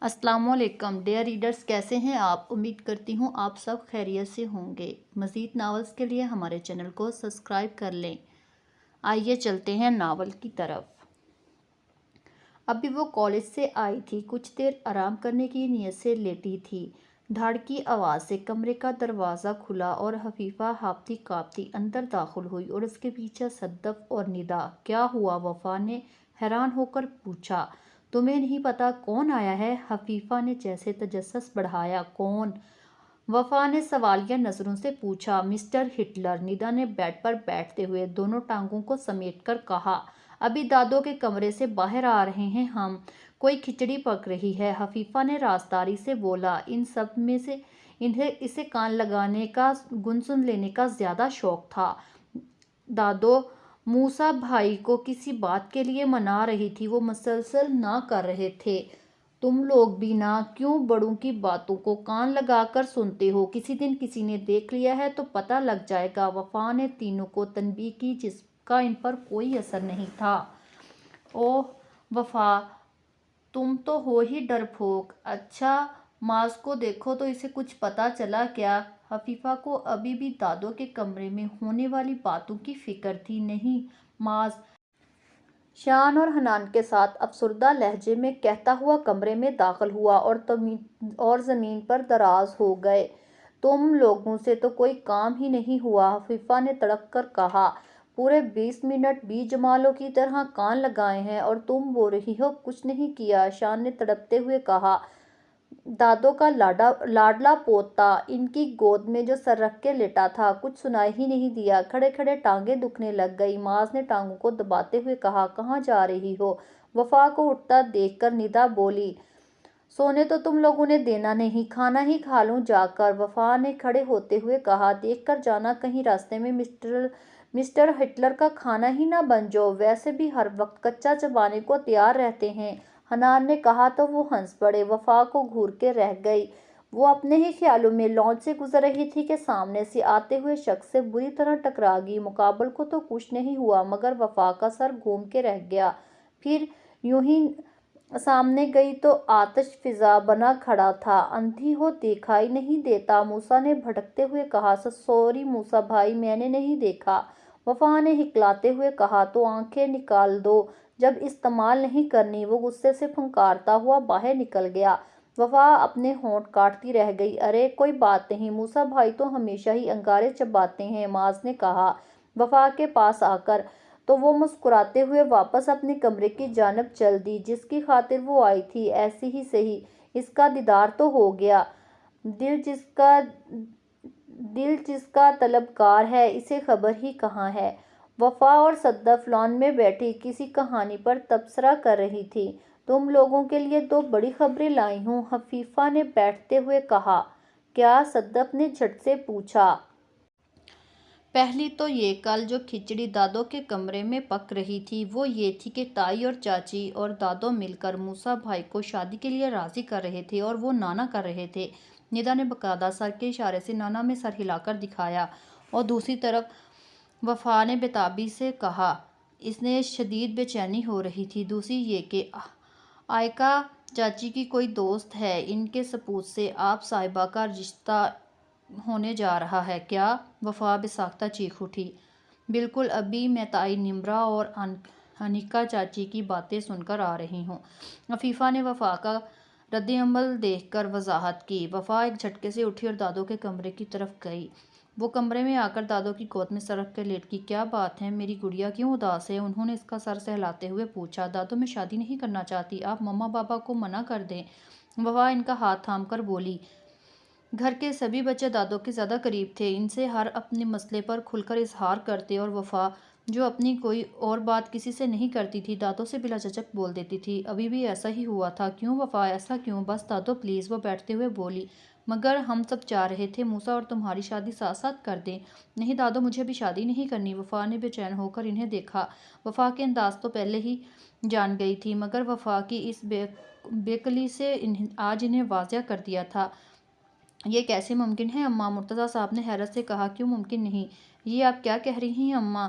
السلام علیکم dear readers, کیسے ہیں آپ؟ امید کرتی ہوں آپ سب خیریت سے ہوں گے۔ مزید ناولز کے لیے ہمارے چینل کو سبسکرائب کر لیں۔ آئیے چلتے ہیں ناول کی طرف۔ ابھی وہ کالج سے آئی تھی، کچھ دیر آرام کرنے کی نیت سے لیٹی تھی۔ دھاڑ کی آواز سے کمرے کا دروازہ کھلا اور حفیفہ ہاپتی کانپتی اندر داخل ہوئی اور اس کے پیچھے صدف اور ندا۔ کیا ہوا؟ وفا نے حیران ہو کر پوچھا۔ تمہیں نہیں پتا کون آیا ہے؟ حفیفہ نے جیسے تجسس بڑھایا۔ کون؟ وفا نے سوالیہ نظروں سے پوچھا۔ مسٹر ہٹلر، ندا نے بیڈ پر بیٹھتے ہوئے دونوں ٹانگوں کو سمیٹ کر کہا۔ ابھی دادو کے کمرے سے باہر آ رہے ہیں ہم، کوئی کھچڑی پک رہی ہے، حفیفہ نے رازداری سے بولا۔ ان سب میں سے انہیں اسے کان لگانے کا، گن سن لینے کا زیادہ شوق تھا۔ دادو موسیٰ بھائی کو کسی بات کے لیے منا رہی تھی، وہ مسلسل نہ کر رہے تھے۔ تم لوگ بھی نہ کیوں بڑوں کی باتوں کو کان لگا کر سنتے ہو؟ کسی دن کسی نے دیکھ لیا ہے تو پتہ لگ جائے گا۔ وفا نے تینوں کو تنبیہ کی جس کا ان پر کوئی اثر نہیں تھا۔ اوہ وفا، تم تو ہو ہی ڈرپوک۔ اچھا معاذ کو دیکھو تو اسے کچھ پتہ چلا کیا؟ حفیفہ کو ابھی بھی دادو کے کمرے میں ہونے والی باتوں کی فکر تھی۔ نہیں معاذ، شان اور حنان کے ساتھ افسردہ لہجے میں کہتا ہوا کمرے میں داخل ہوا اور زمین پر دراز ہو گئے۔ تم لوگوں سے تو کوئی کام ہی نہیں ہوا، حفیفہ نے تڑپ کر کہا۔ پورے 20 منٹ بی جمالوں کی طرح کان لگائے ہیں اور تم بول رہی ہو کچھ نہیں کیا، شان نے تڑپتے ہوئے کہا۔ دادو کا لاڈلا پوتا ان کی گود میں جو سر رکھ کے لیٹا تھا، کچھ سنائی ہی نہیں دیا۔ کھڑے کھڑے ٹانگیں دکھنے لگ گئی۔ معاذ نے ٹانگوں کو دباتے ہوئے کہا۔ کہاں جا رہی ہو؟ وفا کو اٹھتا دیکھ کر ندا بولی۔ سونے تو تم لوگوں نے دینا نہیں، کھانا ہی کھا لوں جا کر، وفا نے کھڑے ہوتے ہوئے کہا۔ دیکھ کر جانا، کہیں راستے میں مسٹر ہٹلر کا کھانا ہی نہ بن جاؤ، ویسے بھی ہر وقت کچا چبانے کو تیار رہتے ہیں، حنان نے کہا تو وہ ہنس پڑے۔ وفا کو گھور کے رہ گئی۔ وہ اپنے ہی خیالوں میں لانچ سے گزر رہی تھی کہ سامنے سے آتے ہوئے شخص سے بری طرح ٹکرا گئی۔ مقابل کو تو کچھ نہیں ہوا مگر وفا کا سر گھوم کے رہ گیا۔ پھر یوں ہی سامنے گئی تو آتش فضا بنا کھڑا تھا۔ اندھی ہو دکھائی نہیں دیتا، موسیٰ نے بھڑکتے ہوئے کہا۔ سوری موسیٰ بھائی، میں نے نہیں دیکھا، وفا نے ہکلاتے ہوئے کہا۔ تو آنکھیں نکال دو جب استعمال نہیں کرنی، وہ غصے سے پھنکارتا ہوا باہر نکل گیا۔ وفا اپنے ہونٹ کاٹتی رہ گئی۔ ارے کوئی بات نہیں، موسیٰ بھائی تو ہمیشہ ہی انگارے چباتے ہیں، معاذ نے کہا وفا کے پاس آ کر۔ تو وہ مسکراتے ہوئے واپس اپنے کمرے کی جانب چل دی جس کی خاطر وہ آئی تھی۔ ایسے ہی سہی، اس کا دیدار تو ہو گیا۔ دل جس کا طلبگار ہے، اسے خبر ہی کہاں ہے۔ وفا اور صدف لان میں بیٹھی کسی کہانی پر تبصرہ کر رہی تھی۔ تم لوگوں کے لیے 2 بڑی خبریں لائی ہوں، حفیفہ نے بیٹھتے ہوئے کہا۔ کیا؟ صدف نے جھٹ سے پوچھا۔ پہلی تو یہ، کل جو کھچڑی دادو کے کمرے میں پک رہی تھی وہ یہ تھی کہ تائی اور چاچی اور دادو مل کر موسیٰ بھائی کو شادی کے لیے راضی کر رہے تھے اور وہ نانا کر رہے تھے۔ ندا نے باقاعدہ سر کے اشارے سے نانا میں سر ہلا کر دکھایا۔ اور دوسری طرف وفا نے بےتابی سے کہا۔ اسے شدید بے چینی ہو رہی تھی۔ دوسری یہ کہ آئکا چاچی کی کوئی دوست ہے، ان کے سپوت سے آپ صاحبہ کا رشتہ ہونے جا رہا ہے۔ کیا؟ وفا بے ساختہ چیخ اٹھی۔ بالکل، ابھی میں تائی نمرا اور انیکا چاچی کی باتیں سن کر آ رہی ہوں، حفیفہ نے وفا کا رد عمل دیکھ کر وضاحت کی۔ وفا ایک جھٹکے سے اٹھی اور دادو کے کمرے کی طرف گئی۔ وہ کمرے میں آ کر دادو کی گود میں سر رکھ کے لیٹ گئی۔ کیا بات ہے؟ میری گڑیا کیوں اداس ہے؟ انہوں نے اس کا سر سہلاتے ہوئے پوچھا۔ دادو میں شادی نہیں کرنا چاہتی، آپ مما بابا کو منع کر دیں، وفا ان کا ہاتھ تھام کر بولی۔ گھر کے سبھی بچے دادو کے زیادہ قریب تھے، ان سے ہر اپنے مسئلے پر کھل کر اظہار کرتے اور وفا جو اپنی کوئی اور بات کسی سے نہیں کرتی تھی، دادو سے بلا جھجک بول دیتی تھی۔ ابھی بھی ایسا ہی ہوا تھا۔ کیوں وفا، ایسا کیوں؟ بس دادو پلیز، وہ بیٹھتے ہوئے بولی۔ مگر ہم سب چاہ رہے تھے موسیٰ اور تمہاری شادی ساتھ ساتھ کر دیں۔ نہیں دادو، مجھے ابھی شادی نہیں کرنی، وفا نے بے چین ہو کر انہیں دیکھا۔ وفا کے انداز تو پہلے ہی جان گئی تھی مگر وفا کی اس بےعقلی سے آج انہیں واضح کر دیا تھا۔ یہ کیسے ممکن ہے اماں؟ مرتضیٰ صاحب نے حیرت سے کہا۔ کیوں ممکن نہیں؟ یہ آپ کیا کہہ رہی ہیں اماں؟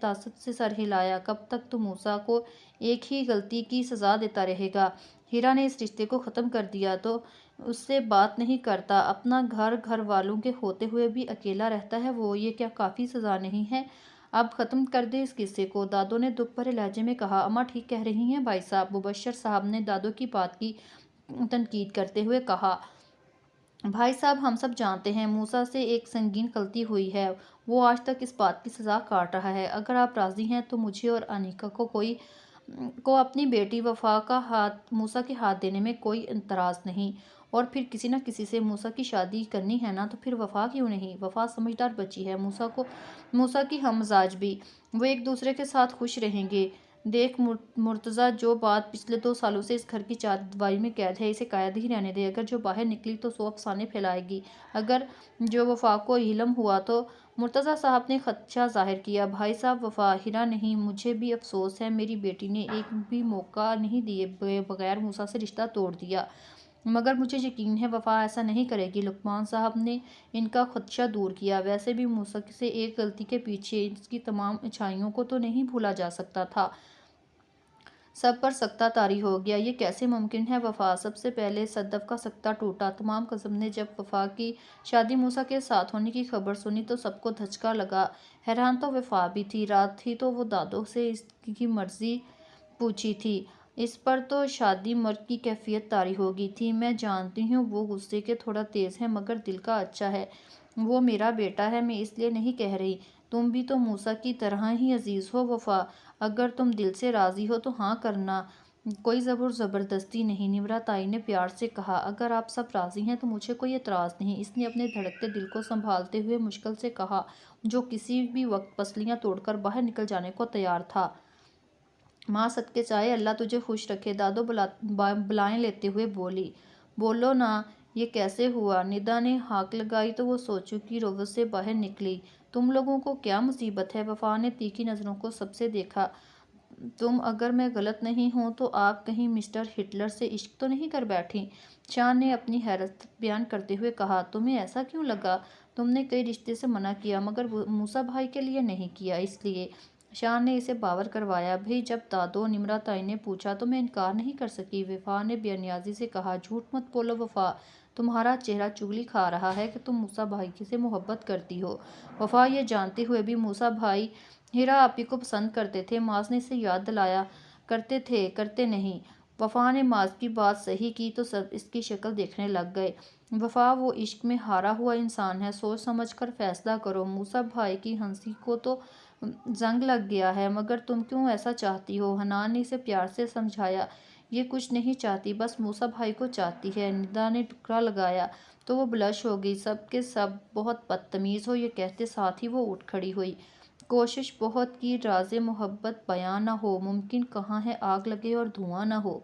تعصب سے سر ہلایا۔ کب تک تو موسیٰ کو ایک ہی غلطی کی سزا دیتا رہے گا؟ ہیرا نے اس رشتے کو ختم کر دیا تو اس سے بات نہیں کرتا، اپنا گھر والوں کے ہوتے ہوئے بھی اکیلا رہتا ہے وہ، یہ کیا کافی سزا نہیں ہے؟ اب ختم کر دے اس قصے کو۔ دادو نے دکھ بھرے لہجے میں کہا۔ اماں ٹھیک کہہ رہی ہیں بھائی صاحب، مبشر صاحب نے دادو کی بات کی تنقید کرتے ہوئے کہا۔ بھائی صاحب ہم سب جانتے ہیں موسیٰ سے ایک سنگین غلطی ہوئی ہے، وہ آج تک اس بات کی سزا کاٹ رہا ہے۔ اگر آپ راضی ہیں تو مجھے اور انیکا کو اپنی بیٹی وفا کا ہاتھ موسیٰ کے ہاتھ دینے میں کوئی اعتراض نہیں، اور پھر کسی نہ کسی سے موسیٰ کی شادی کرنی ہے نا، تو پھر وفا کیوں نہیں؟ وفا سمجھدار بچی ہے، موسیٰ کی ہم مزاج بھی، وہ ایک دوسرے کے ساتھ خوش رہیں گے۔ دیکھ مرتضیٰ، جو بات پچھلے 2 سالوں سے اس گھر کی چاردیواری میں قید ہے، اسے قید ہی رہنے دے۔ اگر جو باہر نکلی تو 100 افسانے پھیلائے گی۔ اگر جو وفا کو علم ہوا تو… مرتضیٰ صاحب نے خدشہ ظاہر کیا۔ بھائی صاحب وفا، ہیرا نہیں، مجھے بھی افسوس ہے، میری بیٹی نے ایک بھی موقع نہیں دیے بغیر موسیٰ سے رشتہ توڑ دیا، مگر مجھے یقین ہے وفا ایسا نہیں کرے گی۔ لقمان صاحب نے ان کا خدشہ دور کیا۔ ویسے بھی موسیٰ سے ایک غلطی کے پیچھے اس کی تمام اچھائیوں کو تو نہیں بھولا جا سکتا تھا۔ سب پر سکتہ طاری ہو گیا، یہ کیسے ممکن ہے وفا؟ سب سے پہلے صدف کا سکتہ ٹوٹا۔ تمام قسم نے جب وفا کی شادی موسیٰ کے ساتھ ہونے کی خبر سنی تو سب کو دھچکا لگا۔ حیران تو وفا بھی تھی۔ رات تھی تو وہ دادو سے اس کی مرضی پوچھی تھی، اس پر تو شادی مرگ کی کیفیت طاری ہو گئی تھی۔ میں جانتی ہوں وہ غصے کے تھوڑا تیز ہے، مگر دل کا اچھا ہے، وہ میرا بیٹا ہے، میں اس لیے نہیں کہہ رہی۔ تم بھی تو موسیٰ کی طرح ہی عزیز ہو وفا، اگر تم دل سے راضی ہو تو ہاں کرنا، کوئی زبردستی نہیں۔ نمراتائی نے پیار سے کہا۔ اگر آپ سب راضی ہیں تو مجھے کوئی اعتراض نہیں، اس نے اپنے دھڑکتے دل کو سنبھالتے ہوئے مشکل سے کہا، جو کسی بھی وقت پسلیاں توڑ کر باہر نکل جانے کو تیار تھا۔ ماں صدقے جائے، اللہ تجھے خوش رکھے، دادو بلائیں لیتے ہوئے بولی۔ بولو نا، یہ کیسے ہوا؟ ندا نے ہانک لگائی تو وہ سوچوں کی روت سے باہر نکلی۔ تم لوگوں کو کیا مصیبت ہے؟ وفا نے تیکھی نظروں کو سب سے دیکھا۔ تم، اگر میں غلط نہیں ہوں تو آپ کہیں مسٹر ہٹلر سے عشق تو نہیں کر بیٹھی؟ شان نے اپنی حیرت بیان کرتے ہوئے کہا۔ تمہیں ایسا کیوں لگا؟ تم نے کئی رشتے سے منع کیا مگر موسیٰ بھائی کے لیے نہیں کیا، اس لیے… شان نے اسے باور کروایا۔ بھئی جب دادو نمراتائی نے پوچھا تو میں انکار نہیں کر سکی، وفا نے بے نیازی سے کہا۔ جھوٹ مت بولو وفا، تمہارا چہرہ چگلی کھا رہا ہے کہ تم موسیٰ بھائی سے محبت کرتی ہو۔ وفا، یہ جانتے ہوئے بھی موسیٰ بھائی ہیرا آپی کو پسند کرتے تھے، معاذ نے اسے یاد دلایا۔ کرتے نہیں۔ وفا نے معاذ کی بات صحیح کی تو سب اس کی شکل دیکھنے لگ گئے۔ وفا، وہ عشق میں ہارا ہوا انسان ہے، سوچ سمجھ کر فیصلہ کرو۔ موسیٰ بھائی کی ہنسی کو تو زنگ لگ گیا ہے، مگر تم کیوں ایسا چاہتی ہو؟ حنان نے اسے پیار سے سمجھایا۔ یہ کچھ نہیں چاہتی، بس موسیٰ بھائی کو چاہتی ہے۔ ندا نے ٹھکرا لگایا تو وہ بلش ہو گئی۔ سب کے سب بہت بدتمیز ہو، یہ کہتے ساتھ ہی وہ اٹھ کھڑی ہوئی۔ کوشش بہت کی، راز محبت بیاں نہ ہو، ممکن کہاں ہے آگ لگے اور دھواں نہ ہو۔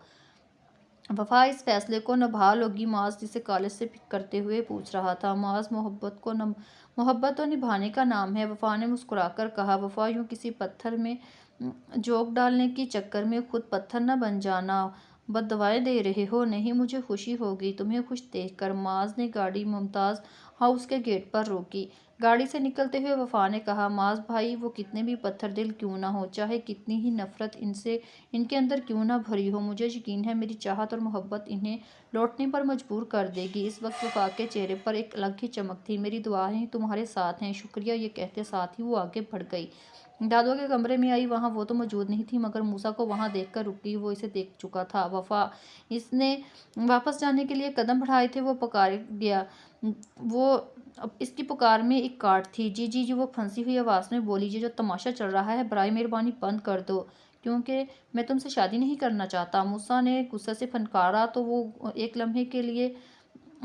وفا، اس فیصلے کو نبھا لوگی؟ معاذ جسے کالج سے پک کرتے ہوئے پوچھ رہا تھا۔ معاذ، محبت تو نبھانے کا نام ہے، وفا نے مسکرا کر کہا۔ وفا، یوں کسی پتھر میں جھونک ڈالنے کے چکر میں خود پتھر نہ بن جانا، بددعائیں دے رہے ہو۔ نہیں، مجھے خوشی ہوگی تمہیں خوش دیکھ کر۔ معاذ نے گاڑی ممتاز ہاؤس کے گیٹ پر روکی۔ گاڑی سے نکلتے ہوئے وفا نے کہا، معاذ بھائی وہ کتنے بھی پتھر دل کیوں نہ ہوں، چاہے کتنی ہی نفرت ان کے اندر کیوں نہ بھری ہو، مجھے یقین ہے میری چاہت اور محبت انہیں لوٹنے پر مجبور کر دے گی۔ اس وقت وفا کے چہرے پر ایک الگ ہی چمک تھی۔ میری دعائیں تمہارے ساتھ ہیں، شکریہ، یہ کہتے ساتھ ہی وہ آگے بڑھ گئی۔ دادو کے کمرے میں آئی، وہاں وہ تو موجود نہیں تھی، مگر موسیٰ کو وہاں دیکھ کر رک گئی۔ وہ اسے دیکھ چکا تھا۔ وفا، اس نے واپس جانے کے لیے قدم بڑھائے تھے، وہ پکار گیا۔ وہ اس کی پکار میں ایک کاٹ تھی۔ جی جی جی، وہ پھنسی ہوئی آواز میں بولی۔ یہ جو تماشا چل رہا ہے برائے مہربانی بند کر دو، کیونکہ میں تم سے شادی نہیں کرنا چاہتا۔ موسیٰ نے غصے سے پھنکارا تو وہ ایک لمحے کے لیے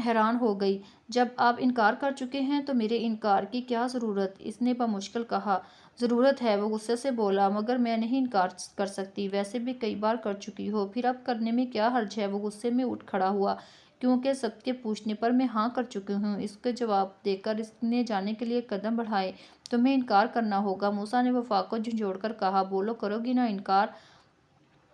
حیران ہو گئی۔ جب آپ انکار کر چکے ہیں تو میرے انکار کی کیا ضرورت؟ اس نے بمشکل کہا۔ ضرورت ہے، وہ غصے سے بولا، مگر میں نہیں انکار کر سکتی، ویسے بھی کئی بار کر چکی ہو، پھر اب کرنے میں کیا حرج ہے؟ وہ غصے میں اٹھ کھڑا ہوا۔ کیونکہ سب کے پوچھنے پر میں ہاں کر چکی ہوں، اس کے جواب دے کر اس نے جانے کے لیے قدم بڑھائے۔ تمہیں انکار کرنا ہوگا، موسیٰ نے وفا کو جھنجھوڑ کر کہا۔ بولو، کرو گی نا انکار؟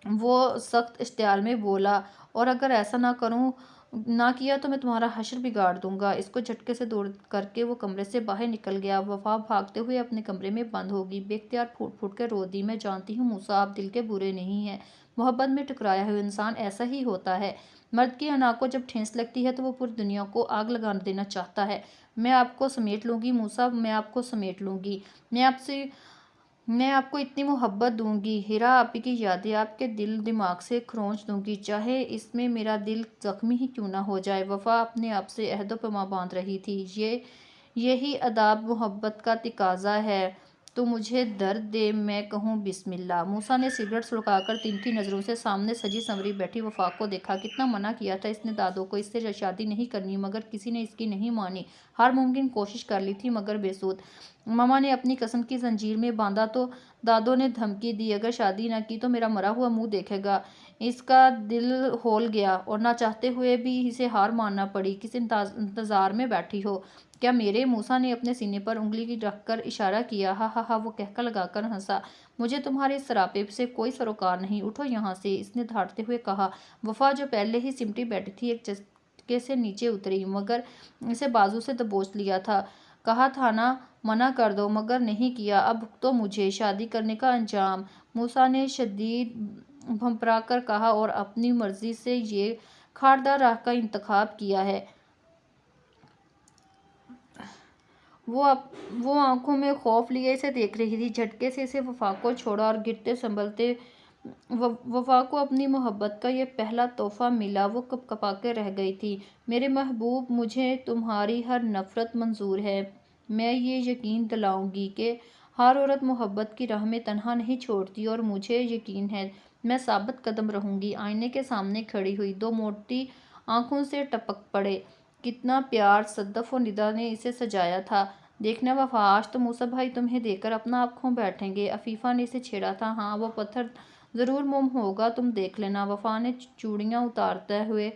وہ سخت اشتعال میں بولا۔ اور اگر ایسا نہ کروں نہ کیا تو میں تمہارا حشر بگاڑ دوں گا۔ اس کو جھٹکے سے دور کر کے وہ کمرے سے باہر نکل گیا۔ وفا بھاگتے ہوئے اپنے کمرے میں بند ہوگی، بے اختیار پھوٹ پھوٹ کے رو دی۔ میں جانتی ہوں موسیٰ، آپ دل کے برے نہیں ہیں، محبت میں ٹکرایا ہوا انسان ایسا ہی ہوتا ہے۔ مرد کی انا کو جب ٹھیس لگتی ہے تو وہ پوری دنیا کو آگ لگا دینا چاہتا ہے۔ میں آپ کو سمیٹ لوں گی موسیٰ، میں آپ کو سمیٹ لوں گی۔ میں آپ کو اتنی محبت دوں گی، ہیرا آپی کی یادیں آپ کے دل دماغ سے کھرونچ دوں گی، چاہے اس میں میرا دل زخمی ہی کیوں نہ ہو جائے۔ وفا اپنے آپ سے عہد و پیمان باندھ رہی تھی۔ یہی آداب محبت کا تقاضا ہے، تو مجھے درد دے میں کہوں بسم اللہ۔ موسیٰ نے سگریٹ سلگا کر تنکھی نظروں سے سامنے سجی سنوری بیٹھی وفا کو دیکھا۔ کتنا منع کیا تھا اس نے دادو کو اس سے شادی نہیں کرنی، مگر کسی نے اس کی نہیں مانی۔ ہر ممکن کوشش کر لی تھی مگر بے سود۔ ماما نے اپنی قسم کی زنجیر میں باندھا تو دادو نے دھمکی دی، اگر شادی نہ کی تو میرا مرا ہوا منہ دیکھے گا۔ اس کا دل ہول گیا اور نہ چاہتے ہوئے بھی اسے ہار ماننا پڑی۔ کس انتظار میں بیٹھی ہو؟ کیا میرے؟ موسیٰ نے اپنے سینے پر انگلی رکھ کر اشارہ کیا۔ ہا ہا ہا، وہ قہقہ لگا کر ہنسا۔ مجھے تمہارے اس سراپے سے کوئی سروکار نہیں، اٹھو یہاں سے، اس نے دھاڑتے ہوئے کہا۔ وفا جو پہلے ہی سمٹی بیٹھی تھی ایک جھٹکے سے نیچے اتری، مگر اسے بازو سے دبوچ لیا تھا۔ کہا تھا نا منع کر دو، مگر نہیں کیا، اب بھگتو مجھے شادی کرنے کا انجام۔ موسیٰ نے شدید بھنپلا کر کہا، اور اپنی مرضی سے یہ خاردار راہ کا انتخاب کیا ہے۔ وہ آنکھوں میں خوف لیے اسے دیکھ رہی تھی۔ جھٹکے سے اسے وفا کو چھوڑا اور گرتے سنبھلتے وفا کو اپنی محبت کا یہ پہلا تحفہ ملا۔ وہ کپ کپا کے رہ گئی تھی۔ میرے محبوب، مجھے تمہاری ہر نفرت منظور ہے۔ میں یہ یقین دلاؤں گی کہ ہر عورت محبت کی راہ میں تنہا نہیں چھوڑتی، اور مجھے یقین ہے میں ثابت قدم رہوں گی۔ آئینے کے سامنے کھڑی ہوئی، دو موٹی آنکھوں سے ٹپک پڑے۔ کتنا پیار صدف و ندا نے اسے سجایا تھا۔ دیکھنا وفا، آج تو موسیٰ بھائی تمہیں دیکھ کر اپنا آپ کھو بیٹھیں گے۔ عفیفہ نے اسے چھیڑا تھا۔ ہاں، وہ پتھر ضرور موم ہوگا، تم دیکھ لینا۔ وفا نے چوڑیاں اتارتے ہوئے،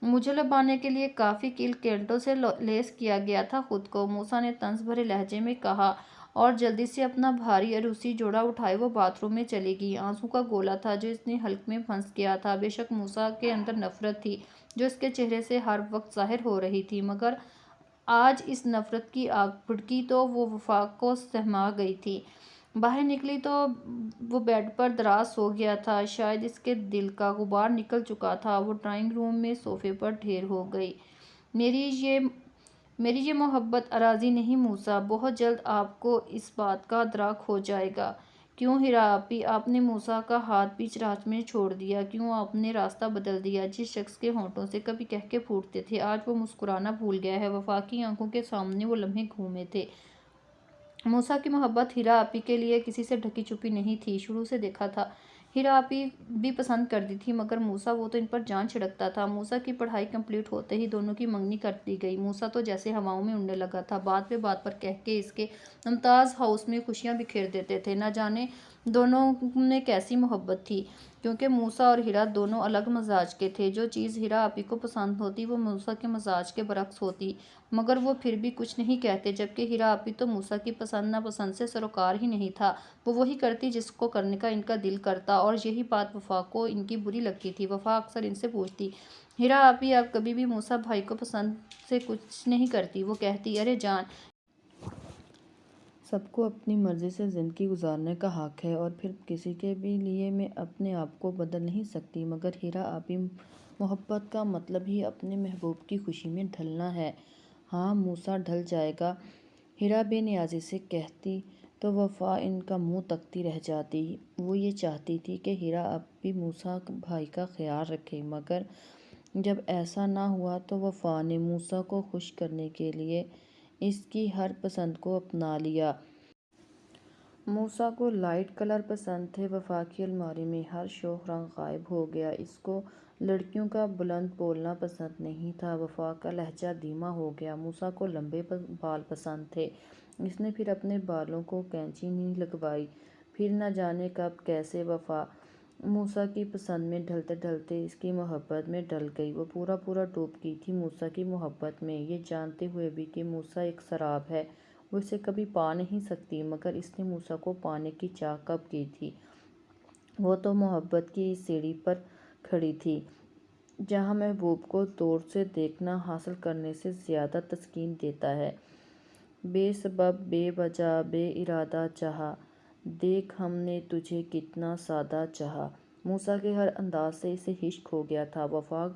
مجھے لبھانے کے لیے کافی کینٹوں سے لیس کیا گیا تھا خود کو، موسیٰ نے طنز بھرے لہجے میں کہا، اور جلدی سے اپنا بھاری عروسی جوڑا اٹھائے وہ باتھ روم میں چلی گئی۔ آنسو کا گولا تھا جو اس نے حلق میں پھنس گیا تھا۔ بے شک موسیٰ کے اندر نفرت تھی جو اس کے چہرے سے ہر وقت ظاہر ہو رہی تھی، مگر آج اس نفرت کی آگ بھڑکی تو وہ وفا کو سہما گئی تھی۔ باہر نکلی تو وہ بیڈ پر دراز سو گیا تھا، شاید اس کے دل کا غبار نکل چکا تھا۔ وہ ڈرائنگ روم میں صوفے پر ڈھیر ہو گئی۔ میری یہ محبت عارضی نہیں موسیٰ، بہت جلد آپ کو اس بات کا ادراک ہو جائے گا۔ کیوں ہیرا آپی، آپ نے موسیٰ کا ہاتھ بیچ راہ میں چھوڑ دیا؟ کیوں آپ نے راستہ بدل دیا؟ جس شخص کے ہونٹوں سے کبھی قہقہے پھوٹتے تھے آج وہ مسکرانا بھول گیا ہے۔ وفا کی آنکھوں کے سامنے وہ لمحے گھومے تھے۔ موسیٰ کی محبت ہیرا آپی کے لیے کسی سے ڈھکی چھپی نہیں تھی۔ شروع سے دیکھا تھا ہیرا آپی بھی پسند کرتی تھی، مگر موسیٰ، وہ تو ان پر جان چھڑکتا تھا۔ موسیٰ کی پڑھائی کمپلیٹ ہوتے ہی دونوں کی منگنی کر دی گئی۔ موسیٰ تو جیسے ہواؤں میں اڑنے لگا تھا، بات پہ بات پر قہقہے اس کے ممتاز ہاؤس میں خوشیاں بکھیر دیتے تھے۔ نہ جانے دونوں میں کیسی محبت تھی، کیونکہ موسیٰ اور ہیرا دونوں الگ مزاج کے تھے۔ جو چیز ہیرا آپی کو پسند ہوتی وہ موسیٰ کے مزاج کے برعکس ہوتی، مگر وہ پھر بھی کچھ نہیں کہتے، جبکہ ہیرا آپی تو موسیٰ کی پسند ناپسند سے سروکار ہی نہیں تھا۔ وہ وہی کرتی جس کو کرنے کا ان کا دل کرتا، اور یہی بات وفا کو ان کی بری لگتی تھی۔ وفا اکثر ان سے پوچھتی، ہیرا آپی آپ کبھی بھی موسیٰ بھائی کو پسند سے کچھ نہیں کرتی؟ وہ کہتی، ارے جان، سب کو اپنی مرضی سے زندگی گزارنے کا حق ہے، اور پھر کسی کے بھی لیے میں اپنے آپ کو بدل نہیں سکتی۔ مگر ہیرا آپی، محبت کا مطلب ہی اپنے محبوب کی خوشی میں ڈھلنا ہے۔ ہاں، موسیٰ ڈھل جائے گا، ہیرا بے نیازی سے کہتی تو وفا ان کا منہ تکتی رہ جاتی۔ وہ یہ چاہتی تھی کہ ہیرا آپی موسیٰ بھائی کا خیال رکھے، مگر جب ایسا نہ ہوا تو وفا نے موسیٰ کو خوش کرنے کے لیے اس کی ہر پسند کو اپنا لیا۔ موسیٰ کو لائٹ کلر پسند تھے۔ وفا کی الماری میں ہر شوخ رنگ غائب ہو گیا۔ اس کو لڑکیوں کا بلند بولنا پسند نہیں تھا۔ وفا کا لہجہ دھیما ہو گیا۔ موسیٰ کو لمبے بال پسند تھے۔ اس نے پھر اپنے بالوں کو کینچی نہیں لگوائی، پھر نہ جانے کب کیسے۔ وفا موسیٰ کی پسند میں ڈھلتے ڈھلتے اس کی محبت میں ڈل گئی۔ وہ پورا پورا ڈوب گئی تھی موسیٰ کی محبت میں، یہ جانتے ہوئے بھی کہ موسیٰ ایک سراب ہے، وہ اسے کبھی پا نہیں سکتی۔ مگر اس نے موسیٰ کو پانے کی چاہ کب کی تھی؟ وہ تو محبت کی اس سیڑھی پر کھڑی تھی جہاں محبوب کو دور سے دیکھنا حاصل کرنے سے زیادہ تسکین دیتا ہے۔ بے سبب بے وجہ بے ارادہ چاہا، دیکھ ہم نے تجھے کتنا سادہ چاہا۔ موسیٰ کے ہر انداز سے اسے عشق ہو گیا تھا۔ وفا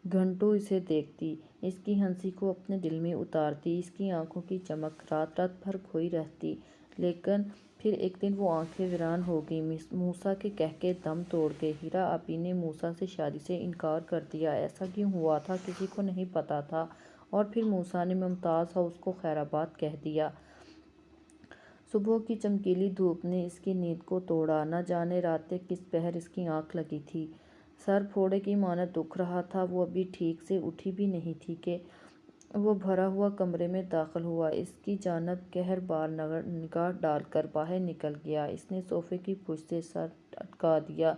گھنٹوں اسے دیکھتی، اس کی ہنسی کو اپنے دل میں اتارتی، اس کی آنکھوں کی چمک رات رات بھر کھوئی رہتی، لیکن پھر ایک دن وہ آنکھیں ویران ہو گئیں۔ موسیٰ کے کہکے دم توڑ گئے۔ ہیرا آپی نے موسیٰ سے شادی سے انکار کر دیا۔ ایسا کیوں ہوا تھا کسی کو نہیں پتا تھا، اور پھر موسیٰ نے ممتاز ہاؤس کو خیرآباد کہہ دیا۔ صبح کی چمکیلی دھوپ نے اس کی نیند کو توڑا، نہ جانے رات کے کس پہر اس کی آنکھ لگی تھی۔ سر پھوڑے کی مانند دکھ رہا تھا، وہ ابھی ٹھیک سے اٹھی بھی نہیں تھی کہ وہ بھرا ہوا کمرے میں داخل ہوا۔ اس کی جانب قہر بار نگاہ ڈال کر باہر نکل گیا۔ اس نے صوفے کی پشت سے سر اٹکا دیا۔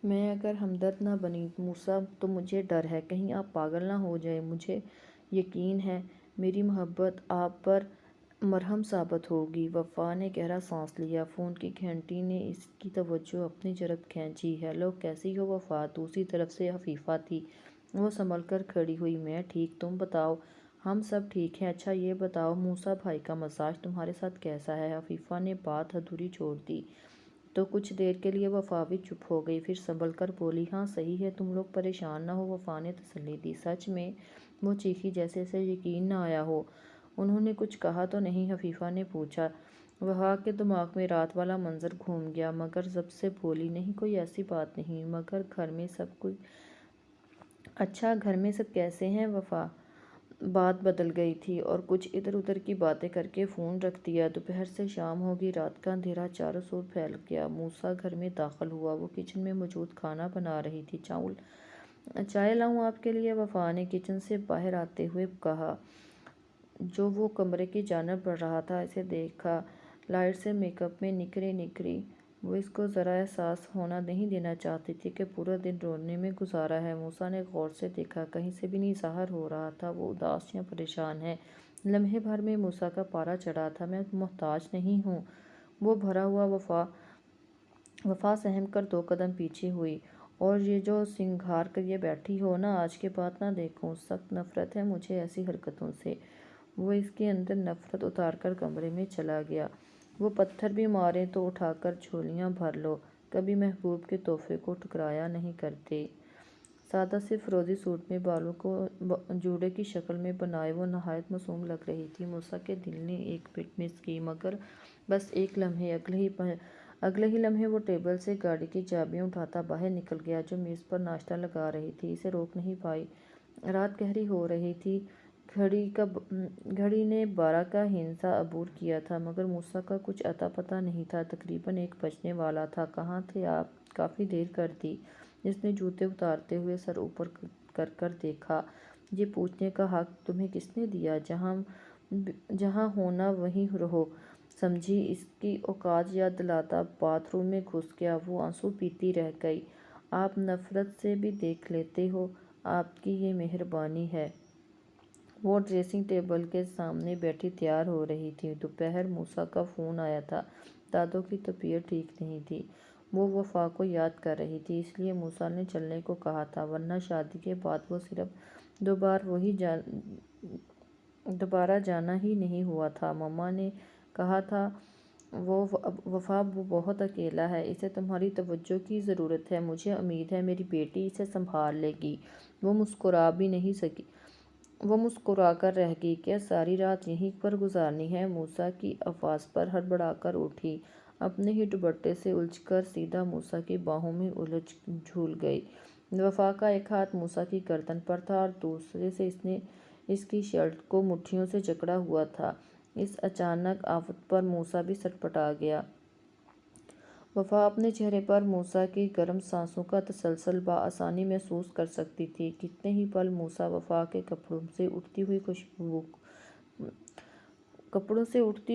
میں اگر ہمدرد نہ بنی موسیٰ تو مجھے ڈر ہے کہیں آپ پاگل نہ ہو جائیں۔ مجھے یقین ہے میری محبت آپ پر مرہم ثابت ہوگی۔ وفا نے گہرا سانس لیا۔ فون کی گھنٹی نے اس کی توجہ اپنی جانب کھینچی۔ ہیلو، کیسی ہو وفا؟ دوسری طرف سے حفیظہ تھی۔ وہ سنبھل کر کھڑی ہوئی۔ میں ٹھیک، تم بتاؤ؟ ہم سب ٹھیک ہیں۔ اچھا یہ بتاؤ موسیٰ بھائی کا مزاج تمہارے ساتھ کیسا ہے؟ حفیظہ نے بات ادھوری چھوڑ دی تو کچھ دیر کے لیے وفا بھی چپ ہو گئی، پھر سنبھل کر بولی، ہاں صحیح ہے، تم لوگ پریشان نہ ہو۔ وفا نے تسلی دی۔ سچ میں؟ وہ چیخی جیسے اسے یقین نہ آیا ہو۔ انہوں نے کچھ کہا تو نہیں؟ حفیظہ نے پوچھا۔ وفا کے دماغ میں رات والا منظر گھوم گیا، مگر ضبط سے بولی، نہیں کوئی ایسی بات نہیں، مگر گھر میں سب کوئی اچھا، گھر میں سب کیسے ہیں؟ وفا بات بدل گئی تھی اور کچھ ادھر ادھر کی باتیں کر کے فون رکھ دیا۔ دوپہر سے شام ہو گئی، رات کا اندھیرا چاروں سور پھیل گیا۔ موسیٰ گھر میں داخل ہوا۔ وہ کچن میں موجود کھانا بنا رہی تھی۔ چائے لاؤں آپ کے لیے؟ وفا نے کچن سے باہر آتے ہوئے کہا۔ جو وہ کمرے کی جانب بڑھ رہا تھا اسے دیکھا۔ لائٹ سے میک اپ میں نکھری وہ اس کو ذرا احساس ہونا نہیں دینا چاہتی تھی کہ پورا دن رونے میں گزارا ہے۔ موسیٰ نے غور سے دیکھا، کہیں سے بھی نہیں ظاہر ہو رہا تھا وہ اداس یا پریشان ہے۔ لمحے بھر میں موسیٰ کا پارا چڑھا تھا۔ میں محتاج نہیں ہوں، وہ بھرا ہوا وفا سہم کر 2 قدم پیچھے ہوئی۔ اور یہ جو سنگھار کیے بیٹھی ہو نا، آج کے بعد نہ دیکھوں، سخت نفرت ہے مجھے ایسی حرکتوں سے۔ وہ اس کے اندر نفرت اتار کر کمرے میں چلا گیا۔ وہ پتھر بھی ماریں تو اٹھا کر جھولیاں بھر لو، کبھی محبوب کے تحفے کو ٹھکرایا نہیں کرتے۔ سادہ سے فروزی سوٹ میں بالوں کو جوڑے کی شکل میں بنائے وہ نہایت معصوم لگ رہی تھی۔ موسیٰ کے دل نے ایک پٹ مس کی، مگر بس ایک لمحے۔ اگلے ہی لمحے وہ ٹیبل سے گاڑی کی چابیاں اٹھاتا باہر نکل گیا۔ جو میز پر ناشتہ لگا رہی تھی اسے روک نہیں پائی۔ رات گہری ہو رہی تھی۔ گھڑی نے 12 کا ہندسہ عبور کیا تھا، مگر موسیٰ کا کچھ اتا پتہ نہیں تھا۔ تقریباً 1 بجنے والا تھا۔ کہاں تھے آپ؟ کافی دیر کر دی۔ اس نے جوتے اتارتے ہوئے سر اوپر کر دیکھا۔ یہ پوچھنے کا حق تمہیں کس نے دیا؟ جہاں ہونا وہیں رہو، سمجھی؟ اس کی اوقات یاد دلاتا باتھ روم میں گھس گیا۔ وہ آنسو پیتی رہ گئی۔ آپ نفرت سے بھی دیکھ لیتے ہو، آپ کی یہ مہربانی ہے۔ وہ ڈریسنگ ٹیبل کے سامنے بیٹھی تیار ہو رہی تھی۔ دوپہر موسیٰ کا فون آیا تھا۔ دادو کی طبیعت ٹھیک نہیں تھی۔ وہ وفا کو یاد کر رہی تھی، اس لیے موسیٰ نے چلنے کو کہا تھا، ورنہ شادی کے بعد وہ صرف دوبارہ جانا ہی نہیں ہوا تھا۔ مما نے کہا تھا وفا وہ بہت اکیلا ہے، اسے تمہاری توجہ کی ضرورت ہے۔ مجھے امید ہے میری بیٹی اسے سنبھال لے گی۔ وہ مسکرا بھی نہیں سکی۔ وہ مسکرا کر رہ گئی۔ کیا ساری رات یہیں پر گزارنی ہے؟ موسیٰ کی آواز پر ہڑبڑا کر اٹھی، اپنے ہی دوپٹے سے الجھ کر سیدھا موسیٰ کی باہوں میں جھول گئی۔ وفا کا ایک ہاتھ موسیٰ کی گردن پر تھا اور دوسرے سے اس نے اس کی شرٹ کو مٹھیوں سے جکڑا ہوا تھا۔ اس اچانک آفت پر موسیٰ بھی سٹپٹا گیا۔ وفا اپنے چہرے پر موسیٰ کی گرم سانسوں کا تسلسل بآسانی محسوس کر سکتی تھی۔ کتنے ہی پل موسیٰ وفا کے کپڑوں سے اٹھتی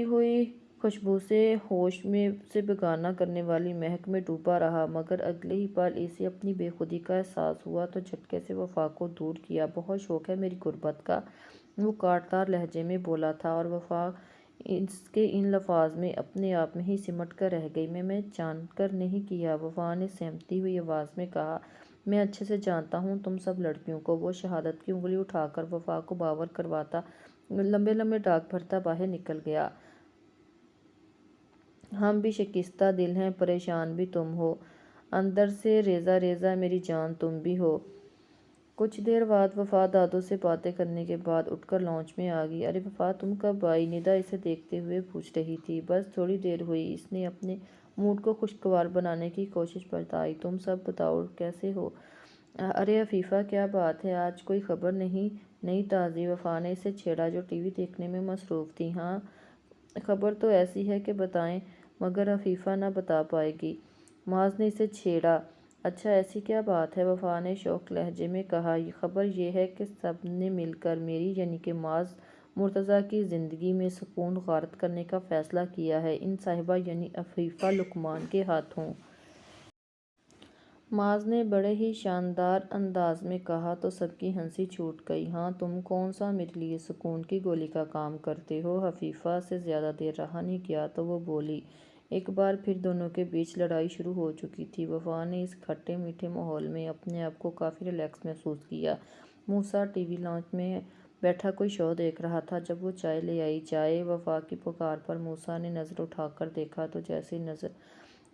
ہوئی خوشبو سے ہوش میں سے بیگانہ کرنے والی مہک میں ڈوبا رہا، مگر اگلے ہی پل اسے اپنی بے خودی کا احساس ہوا تو جھٹکے سے وفا کو دور کیا۔ بہت شوق ہے میری غربت کا، وہ کاٹدار لہجے میں بولا تھا، اور وفا اس کے ان الفاظ میں اپنے آپ میں ہی سمٹ کر رہ گئی۔ میں جان کر نہیں کیا، وفا نے سہمتی ہوئی آواز میں کہا۔ میں اچھے سے جانتا ہوں تم سب لڑکیوں کو۔ وہ شہادت کی انگلی اٹھا کر وفا کو باور کرواتا لمبے لمبے ڈاک بھرتا باہر نکل گیا۔ ہم بھی شکستہ دل ہیں، پریشان بھی تم ہو، اندر سے ریزہ ریزہ میری جان تم بھی ہو۔ کچھ دیر بعد وفا دادو سے باتیں کرنے کے بعد اٹھ کر لانچ میں آ گئی۔ ارے وفا تم کب آئی؟ ندا اسے دیکھتے ہوئے پوچھ رہی تھی۔ بس تھوڑی دیر ہوئی، اس نے اپنے موڈ کو خوشگوار بنانے کی کوشش بتائی۔ تم سب بتاؤ کیسے ہو؟ ارے عفیفہ کیا بات ہے، آج کوئی خبر نہیں؟ نہیں تازی، وفا نے اسے چھیڑا جو ٹی وی دیکھنے میں مصروف تھی۔ ہاں خبر تو ایسی ہے کہ بتائیں، مگر عفیفہ نہ بتا پائے گی۔ معاذ نے اسے چھیڑا۔ اچھا ایسی کیا بات ہے؟ وفا نے شوق لہجے میں کہا۔ خبر یہ ہے کہ سب نے مل کر میری یعنی کہ معاذ مرتضیٰ کی زندگی میں سکون غارت کرنے کا فیصلہ کیا ہے، ان صاحبہ یعنی عفیفہ لقمان کے ہاتھوں۔ معاذ نے بڑے ہی شاندار انداز میں کہا تو سب کی ہنسی چھوٹ گئی۔ ہاں تم کون سا میرے لیے سکون کی گولی کا کام کرتے ہو؟ عفیفہ سے زیادہ دیر رہا نہیں گیا تو وہ بولی۔ ایک بار پھر دونوں کے بیچ لڑائی شروع ہو چکی تھی۔ وفا نے اس کھٹے میٹھے ماحول میں اپنے آپ کو کافی ریلیکس محسوس کیا۔ موسیٰ ٹی وی لانچ میں بیٹھا کوئی شو دیکھ رہا تھا۔ جب وہ چائے لے آئی، چائے وفا کی پکار پر موسیٰ نے نظر اٹھا کر دیکھا تو جیسے نظر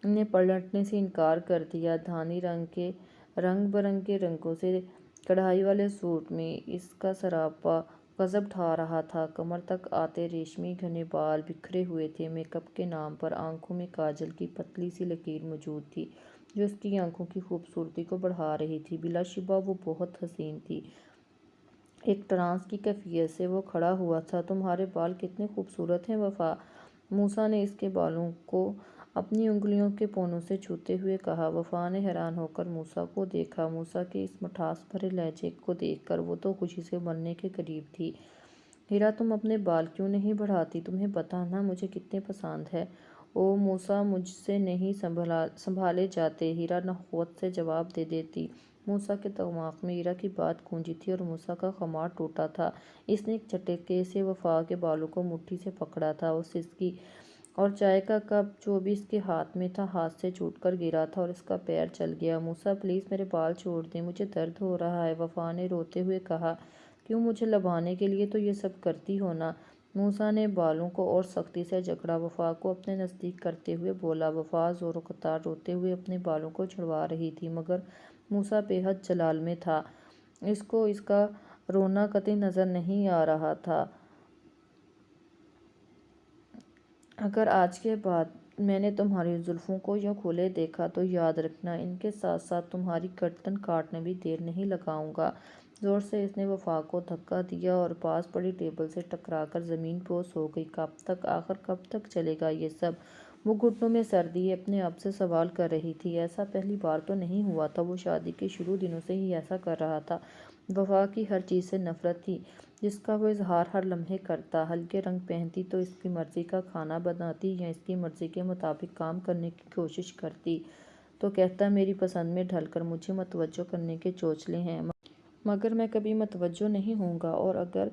نے پلٹنے سے انکار کر دیا۔ دھانی رنگ برنگے رنگوں سے کڑھائی والے سوٹ میں اس کا سراپا غضب ڈھا رہا تھا۔ کمر تک آتے ریشمی گھنے بال بکھرے ہوئے تھے۔ میک اپ کے نام پر آنکھوں میں کاجل کی پتلی سی لکیر موجود تھی جو اس کی آنکھوں کی خوبصورتی کو بڑھا رہی تھی۔ بلا شبہ وہ بہت حسین تھی۔ ایک ٹرانس کی کیفیت سے وہ کھڑا ہوا تھا۔ تمہارے بال کتنے خوبصورت ہیں وفا، موسیٰ نے اس کے بالوں کو اپنی انگلیوں کے پونوں سے چھوتے ہوئے کہا۔ وفا نے حیران ہو کر موسیٰ کو دیکھا۔ موسیٰ کے اس مٹھاس بھرے لہجے کو دیکھ کر وہ تو خوشی سے مرنے کے قریب تھی۔ ہیرا تم اپنے بال کیوں نہیں بڑھاتی؟ تمہیں پتہ نا مجھے کتنے پسند ہے۔ اوہ موسیٰ مجھ سے نہیں سنبھالے جاتے، ہیرا نخوت سے جواب دے دیتی۔ موسیٰ کے دماغ میں ہیرا کی بات گونجی تھی اور موسیٰ کا خمار ٹوٹا تھا۔ اس نے ایک جھٹکے سے وفا کے بالوں کو مٹھی سے پکڑا تھا۔ وہ سسکی اور چائے کا کپ جو بھی اس کے ہاتھ میں تھا ہاتھ سے چھوٹ کر گرا تھا اور اس کا پیر چل گیا۔ موسیٰ پلیز میرے بال چھوڑ دیں، مجھے درد ہو رہا ہے، وفا نے روتے ہوئے کہا۔ کیوں، مجھے لبھانے کے لیے تو یہ سب کرتی ہو نا؟ موسیٰ نے بالوں کو اور سختی سے جکڑا، وفا کو اپنے نزدیک کرتے ہوئے بولا۔ وفا زور و قطار روتے ہوئے اپنے بالوں کو چھڑوا رہی تھی مگر موسیٰ بے حد جلال میں تھا۔ اس کو اس کا رونا قطعی نظر نہیں آ رہا تھا۔ اگر آج کے بعد میں نے تمہاری زلفوں کو یوں کھلے دیکھا تو یاد رکھنا ان کے ساتھ ساتھ تمہاری گردن کاٹنے بھی دیر نہیں لگاؤں گا۔ زور سے اس نے وفا کو دھکا دیا اور پاس پڑی ٹیبل سے ٹکرا کر زمین پوش ہو گئی۔ کب تک، آخر کب تک چلے گا یہ سب؟ وہ گھٹنوں میں سر دیے اپنے آپ سے سوال کر رہی تھی۔ ایسا پہلی بار تو نہیں ہوا تھا، وہ شادی کے شروع دنوں سے ہی ایسا کر رہا تھا۔ وفا کی ہر چیز سے نفرت تھی جس کا وہ اظہار ہر لمحے کرتا۔ ہلکے رنگ پہنتی تو اس کی مرضی کا کھانا بناتی یا اس کی مرضی کے مطابق کام کرنے کی کوشش کرتی تو کہتا میری پسند میں ڈھل کر مجھے متوجہ کرنے کے چونچلے ہیں، مگر میں کبھی متوجہ نہیں ہوں گا۔ اور اگر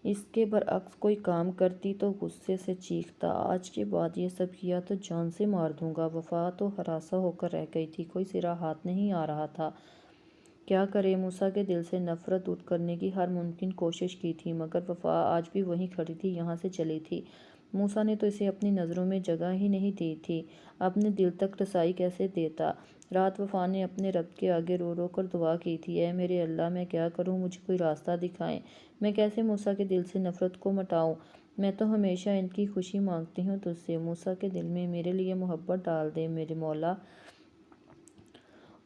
اس کے برعکس کوئی کام کرتی تو غصے سے چیختا، آج کے بعد یہ سب کیا تو جان سے مار دوں گا۔ وفا تو ہراساں ہو کر رہ گئی تھی، کوئی سرا ہاتھ نہیں آ رہا تھا۔ کیا کرے؟ موسیٰ کے دل سے نفرت دور کرنے کی ہر ممکن کوشش کی تھی مگر وفا آج بھی وہیں کھڑی تھی، یہاں سے چلی تھی۔ موسیٰ نے تو اسے اپنی نظروں میں جگہ ہی نہیں دی تھی، اپنے دل تک رسائی کیسے دیتا؟ رات وفا نے اپنے رب کے آگے رو رو کر دعا کی تھی، اے میرے اللہ میں کیا کروں، مجھے کوئی راستہ دکھائیں، میں کیسے موسیٰ کے دل سے نفرت کو مٹاؤں؟ میں تو ہمیشہ ان کی خوشی مانگتی ہوں تجھ سے، موسیٰ کے دل میں میرے لیے محبت ڈال دے میرے مولا۔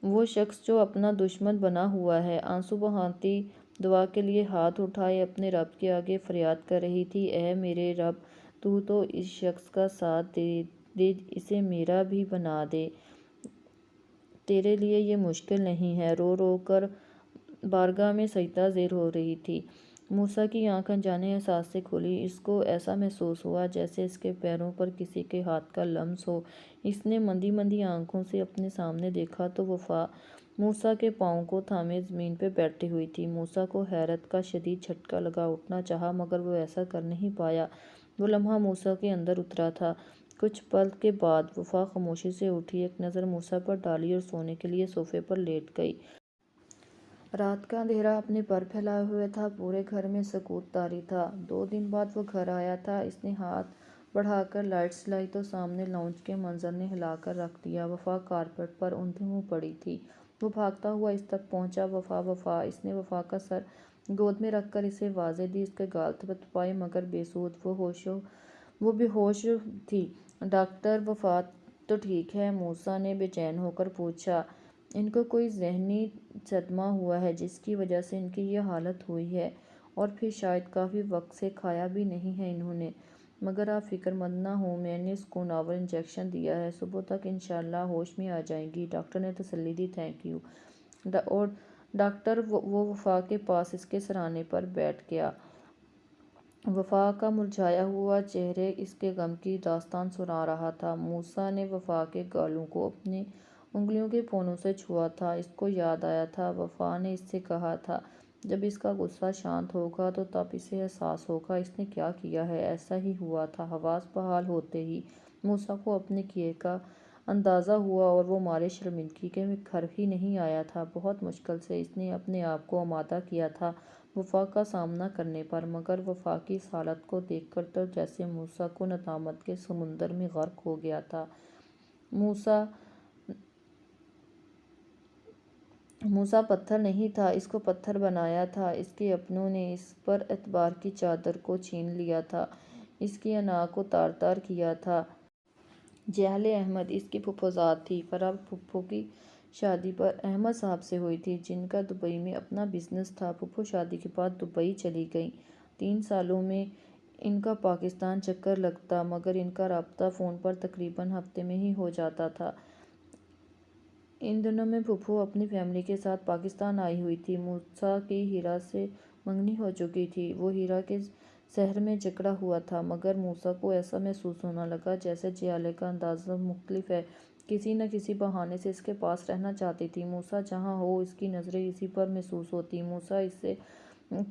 وہ شخص جو اپنا دشمن بنا ہوا ہے، آنسو بہاتی دعا کے لیے ہاتھ اٹھائے اپنے رب کے آگے فریاد کر رہی تھی، اے میرے رب تو اس شخص کا ساتھ دے، اسے میرا بھی بنا دے، تیرے لیے یہ مشکل نہیں ہے۔ رو رو کر بارگاہ میں سجدہ زیر ہو رہی تھی۔ موسیٰ کی آنکھ انجانے احساس سے کھلی، اس کو ایسا محسوس ہوا جیسے اس کے پیروں پر کسی کے ہاتھ کا لمس ہو۔ اس نے مندی مندی آنکھوں سے اپنے سامنے دیکھا تو وفا موسیٰ کے پاؤں کو تھامے زمین پہ بیٹھی ہوئی تھی۔ موسیٰ کو حیرت کا شدید جھٹکا لگا، اٹھنا چاہا مگر وہ ایسا کر نہیں پایا۔ وہ لمحہ موسیٰ کے اندر اترا تھا۔ کچھ پل کے بعد وفا خاموشی سے اٹھی، ایک نظر موسیٰ پر ڈالی اور سونے کے لیے صوفے پر لیٹ گئی۔ رات کا اندھیرا اپنے پر پھیلائے ہوئے تھا، پورے گھر میں سکوت طاری تھا۔ 2 دن بعد وہ گھر آیا تھا۔ اس نے ہاتھ بڑھا کر لائٹس جلائی تو سامنے لاؤنج کے منظر نے ہلا کر رکھ دیا۔ وفا کارپیٹ پر اوندھی منہ پڑی تھی۔ وہ بھاگتا ہوا اس تک پہنچا۔ وفا وفا، اس نے وفا کا سر گود میں رکھ کر اسے آوازیں دی، اس کے گال تھپتھپائے مگر بے سود۔ وہ بے ہوش تھی۔ ڈاکٹر، وفا تو ٹھیک ہے؟ موسیٰ نے بے چین ہو کر پوچھا۔ ان کو کوئی ذہنی صدمہ ہوا ہے جس کی وجہ سے ان کی یہ حالت ہوئی ہے، اور پھر شاید کافی وقت سے کھایا بھی نہیں ہے انہوں نے۔ مگر آپ فکر مند نہ ہوں، میں نے اس کو ناول انجیکشن دیا ہے، صبح تک انشاءاللہ ہوش میں آ جائیں گی۔ ڈاکٹر نے تسلی دی۔ Thank you. اور ڈاکٹر وہ وفا کے پاس اس کے سرانے پر بیٹھ گیا۔ وفا کا مرجھایا ہوا چہرہ اس کے غم کی داستان سنا رہا تھا۔ موسیٰ نے وفا کے گالوں کو اپنی انگلیوں کے پونوں سے چھوا تھا۔ اس کو یاد آیا تھا، وفا نے اس سے کہا تھا جب اس کا غصہ شانت ہوگا تو تب اسے احساس ہوگا اس نے کیا کیا ہے۔ ایسا ہی ہوا تھا۔ حواس بحال ہوتے ہی موسیٰ کو اپنے کیے کا اندازہ ہوا اور وہ مارے شرمندگی کے گھر ہی نہیں آیا تھا۔ بہت مشکل سے اس نے اپنے آپ کو آمادہ کیا تھا وفا کا سامنا کرنے پر، مگر وفا کی اس حالت کو دیکھ کر تو جیسے موسیٰ کو ندامت کے سمندر میں غرق ہو گیا تھا۔ موسیٰ پتھر نہیں تھا، اس کو پتھر بنایا تھا۔ اس کے اپنوں نے اس پر اعتبار کی چادر کو چھین لیا تھا، اس کی انا کو تار تار کیا تھا۔ جیہلِ احمد اس کی پھوپھوزاد تھی۔ فرح پھوپھو کی شادی پر احمد صاحب سے ہوئی تھی، جن کا دبئی میں اپنا بزنس تھا۔ پھوپھو شادی کے بعد دبئی چلی گئیں۔ 3 سالوں میں ان کا پاکستان چکر لگتا، مگر ان کا رابطہ فون پر تقریباً ہفتے میں ہی ہو جاتا تھا۔ ان دنوں میں پھوپھو اپنی فیملی کے ساتھ پاکستان آئی ہوئی تھی۔ موسیٰ کی ہیرا سے منگنی ہو چکی تھی۔ وہ ہیرا کے سحر میں جکڑا ہوا تھا، مگر موسیٰ کو ایسا محسوس ہونے لگا جیسے جیالے کا انداز مختلف ہے، کسی نہ کسی بہانے سے اس کے پاس رہنا چاہتی تھی۔ موسیٰ جہاں ہو اس کی نظریں اسی پر محسوس ہوتی۔ موسیٰ اس سے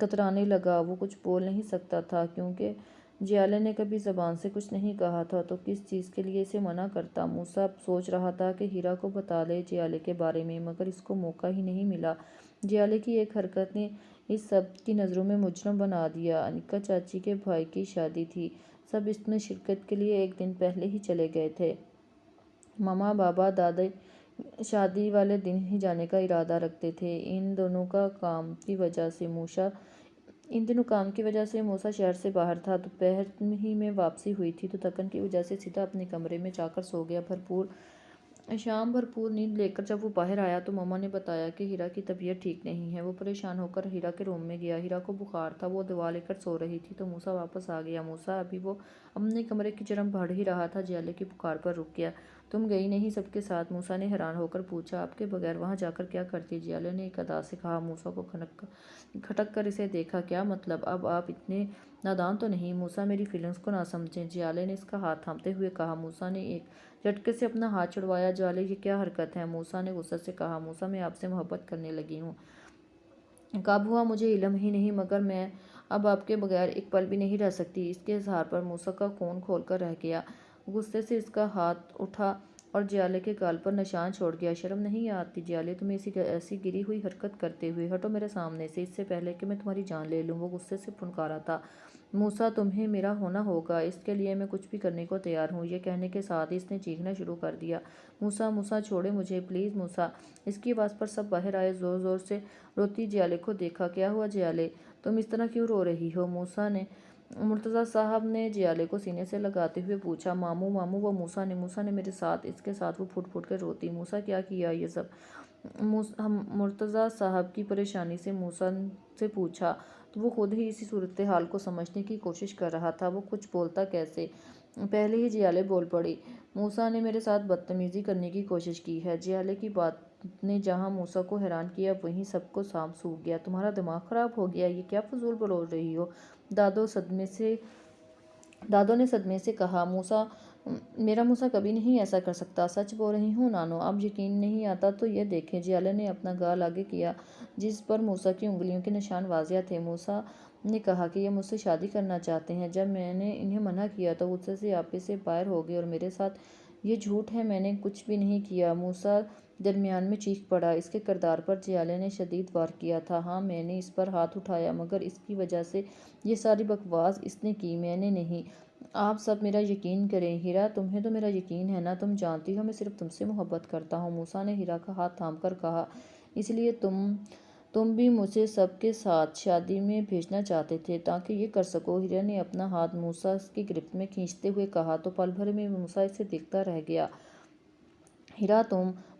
کترانے لگا۔ وہ کچھ بول نہیں سکتا تھا کیونکہ جیالے نے کبھی زبان سے کچھ نہیں کہا تھا، تو کس چیز کے لیے اسے منع کرتا۔ موسیٰ سوچ رہا تھا کہ ہیرا کو بتا لے جیالے کے بارے میں، مگر اس کو موقع ہی نہیں ملا۔ جیالے کی ایک حرکت نے اس سب کی نظروں میں مجرم بنا دیا۔ انکا چاچی کے بھائی کی شادی تھی۔ سب اس میں شرکت کے لیے 1 دن پہلے ہی چلے گئے تھے۔ ماما بابا دادی شادی والے دن ہی جانے کا ارادہ رکھتے تھے۔ ان دنوں کام کی وجہ سے موسیٰ شہر سے باہر تھا۔ دوپہر ہی میں واپسی ہوئی تھی تو تھکن کی وجہ سے سیدھا اپنے کمرے میں جا کر سو گیا۔ شام بھرپور نیند لے کر جب وہ باہر آیا تو ماما نے بتایا کہ ہیرا کی طبیعت ٹھیک نہیں ہے۔ وہ پریشان ہو کر ہیرا کے روم میں گیا۔ ہیرا کو بخار تھا، وہ دوا لے کر سو رہی تھی تو موسیٰ واپس آ گیا۔ موسیٰ ابھی وہ اپنے کمرے کی جرم بڑھ ہی رہا تھا، جیالے کی پکار پر رک گیا۔ تم گئی نہیں سب کے ساتھ؟ موسیٰ نے حیران ہو کر پوچھا۔ آپ کے بغیر وہاں جا کر کیا کرتی؟ جیالے نے ایک ادا سے کہا۔ موسیٰ کو کھٹک کر اسے دیکھا۔ کیا مطلب؟ اب آپ اتنے نادان تو نہیں؟ موسیٰ میری فیلنگز کو نہ سمجھیں، جیالے نے اس کا ہاتھ تھامتے ہوئے کہا۔ موسیٰ نے ایک جھٹکے سے اپنا ہاتھ چھڑوایا۔ جیالے یہ کیا حرکت ہے؟ موسیٰ نے غصے سے کہا۔ موسیٰ میں آپ سے محبت کرنے لگی ہوں۔ کب ہوا مجھے علم ہی نہیں، مگر میں اب آپ کے بغیر ایک پل بھی نہیں رہ سکتی۔ اس کے اظہار پر موسیٰ کا خون کھول کر رہ گیا۔ غصے سے اس کا ہاتھ اٹھا اور جیالے کے گال پر نشان چھوڑ گیا۔ شرم نہیں آتی جیالے تمہیں ایسی گری ہوئی حرکت کرتے ہوئے؟ ہٹو میرے سامنے سے، اس سے پہلے کہ میں تمہاری جان لے لوں۔ وہ غصے سے پھنکارا تھا۔ موسیٰ تمہیں میرا ہونا ہوگا، اس کے لیے میں کچھ بھی کرنے کو تیار ہوں۔ یہ کہنے کے ساتھ ہی اس نے چیخنا شروع کر دیا۔ موسیٰ موسیٰ چھوڑیں مجھے پلیز موسیٰ۔ اس کی آواز پر سب باہر آئے۔ زور زور سے روتی جیالے کو دیکھا۔ کیا ہوا جیالے؟ تم اس طرح کیوں رو رہی ہو؟ مرتضیٰ صاحب نے جیالے کو سینے سے لگاتے ہوئے پوچھا۔ ماموں وہ موسیٰ نے میرے ساتھ، اس کے ساتھ وہ پھٹ پھٹ کر روتی۔ موسیٰ کیا کیا یہ سب؟ مرتضیٰ صاحب کی پریشانی سے موسیٰ سے پوچھا تو وہ خود ہی اسی صورتحال کو سمجھنے کی کوشش کر رہا تھا۔ وہ کچھ بولتا کیسے؟ پہلے ہی جیالے بول پڑی۔ موسیٰ نے میرے ساتھ بدتمیزی کرنے کی کوشش کی ہے۔ جیالے کی بات نے جہاں موسیٰ کو حیران کیا وہیں سب کو سانپ سونکھ گیا۔ تمہارا دماغ خراب ہو گیا؟ یہ کیا فضول بول رہی ہو؟ دادو نے صدمے سے کہا۔ میرا موسیٰ کبھی نہیں ایسا کر سکتا، سچ بول رہی ہوں نانو۔ اب یقین نہیں آتا تو یہ دیکھیں۔ جیالے نے اپنا گال آگے کیا جس پر موسیٰ کی انگلیوں کے نشان واضح تھے۔ موسیٰ نے کہا کہ یہ مجھ سے شادی کرنا چاہتے ہیں۔ جب میں نے انہیں منع کیا تو غصے سے آپے سے باہر ہو گئے اور میرے ساتھ۔ یہ جھوٹ ہے، میں نے کچھ بھی نہیں کیا۔ موسیٰ درمیان میں چیخ پڑا۔ اس کے کردار پر جیالے نے شدید وار کیا تھا۔ ہاں، میں نے اس پر ہاتھ اٹھایا، مگر اس کی وجہ سے یہ ساری بکواس اس نے کی، میں نے نہیں۔ آپ سب میرا یقین کریں۔ ہیرا، تمہیں تو میرا یقین ہے نا؟ تم جانتی ہو میں صرف تم سے محبت کرتا ہوں۔ موسیٰ نے ہیرا کا ہاتھ تھام کر کہا۔ اس لیے تم بھی مجھے سب کے ساتھ شادی میں بھیجنا چاہتے تھے تاکہ یہ کر سکو؟ ہیرا نے اپنا ہاتھ موسیٰ کی گرفت میں کھینچتے ہوئے کہا تو پل بھر میں موسیٰ اسے دیکھتا رہ گیا۔ ہیرا،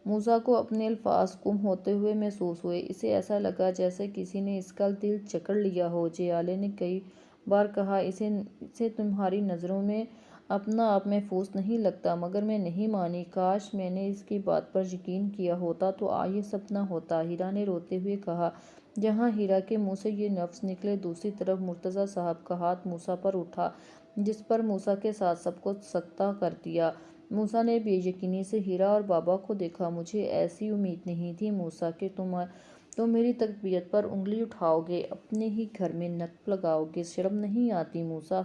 موسیٰ کو اپنے الفاظ گم ہوتے ہوئے محسوس ہوئے۔ اسے ایسا لگا جیسے کسی نے اس کا دل جکڑ لیا ہو۔ جیالے نے کئی بار کہا، اسے تمہاری نظروں میں اپنا آپ محفوظ نہیں لگتا، مگر میں نہیں مانی۔ کاش میں نے اس کی بات پر یقین کیا ہوتا تو یہ سب نہ ہوتا، ہیرا نے روتے ہوئے کہا۔ جہاں ہیرا کے منہ سے یہ لفظ نکلے، دوسری طرف مرتضیٰ صاحب کا ہاتھ موسیٰ پر اٹھا، جس پر موسیٰ کے ساتھ سب کو سخت کر دیا۔ موسیٰ نے بے یقینی سے ہیرا اور بابا کو دیکھا۔ مجھے ایسی امید نہیں تھی موسیٰ کہ تم میری تربیت پر انگلی اٹھاؤ گے، اپنے ہی گھر میں نقب لگاؤ گے۔ شرم نہیں آتی موسیٰ؟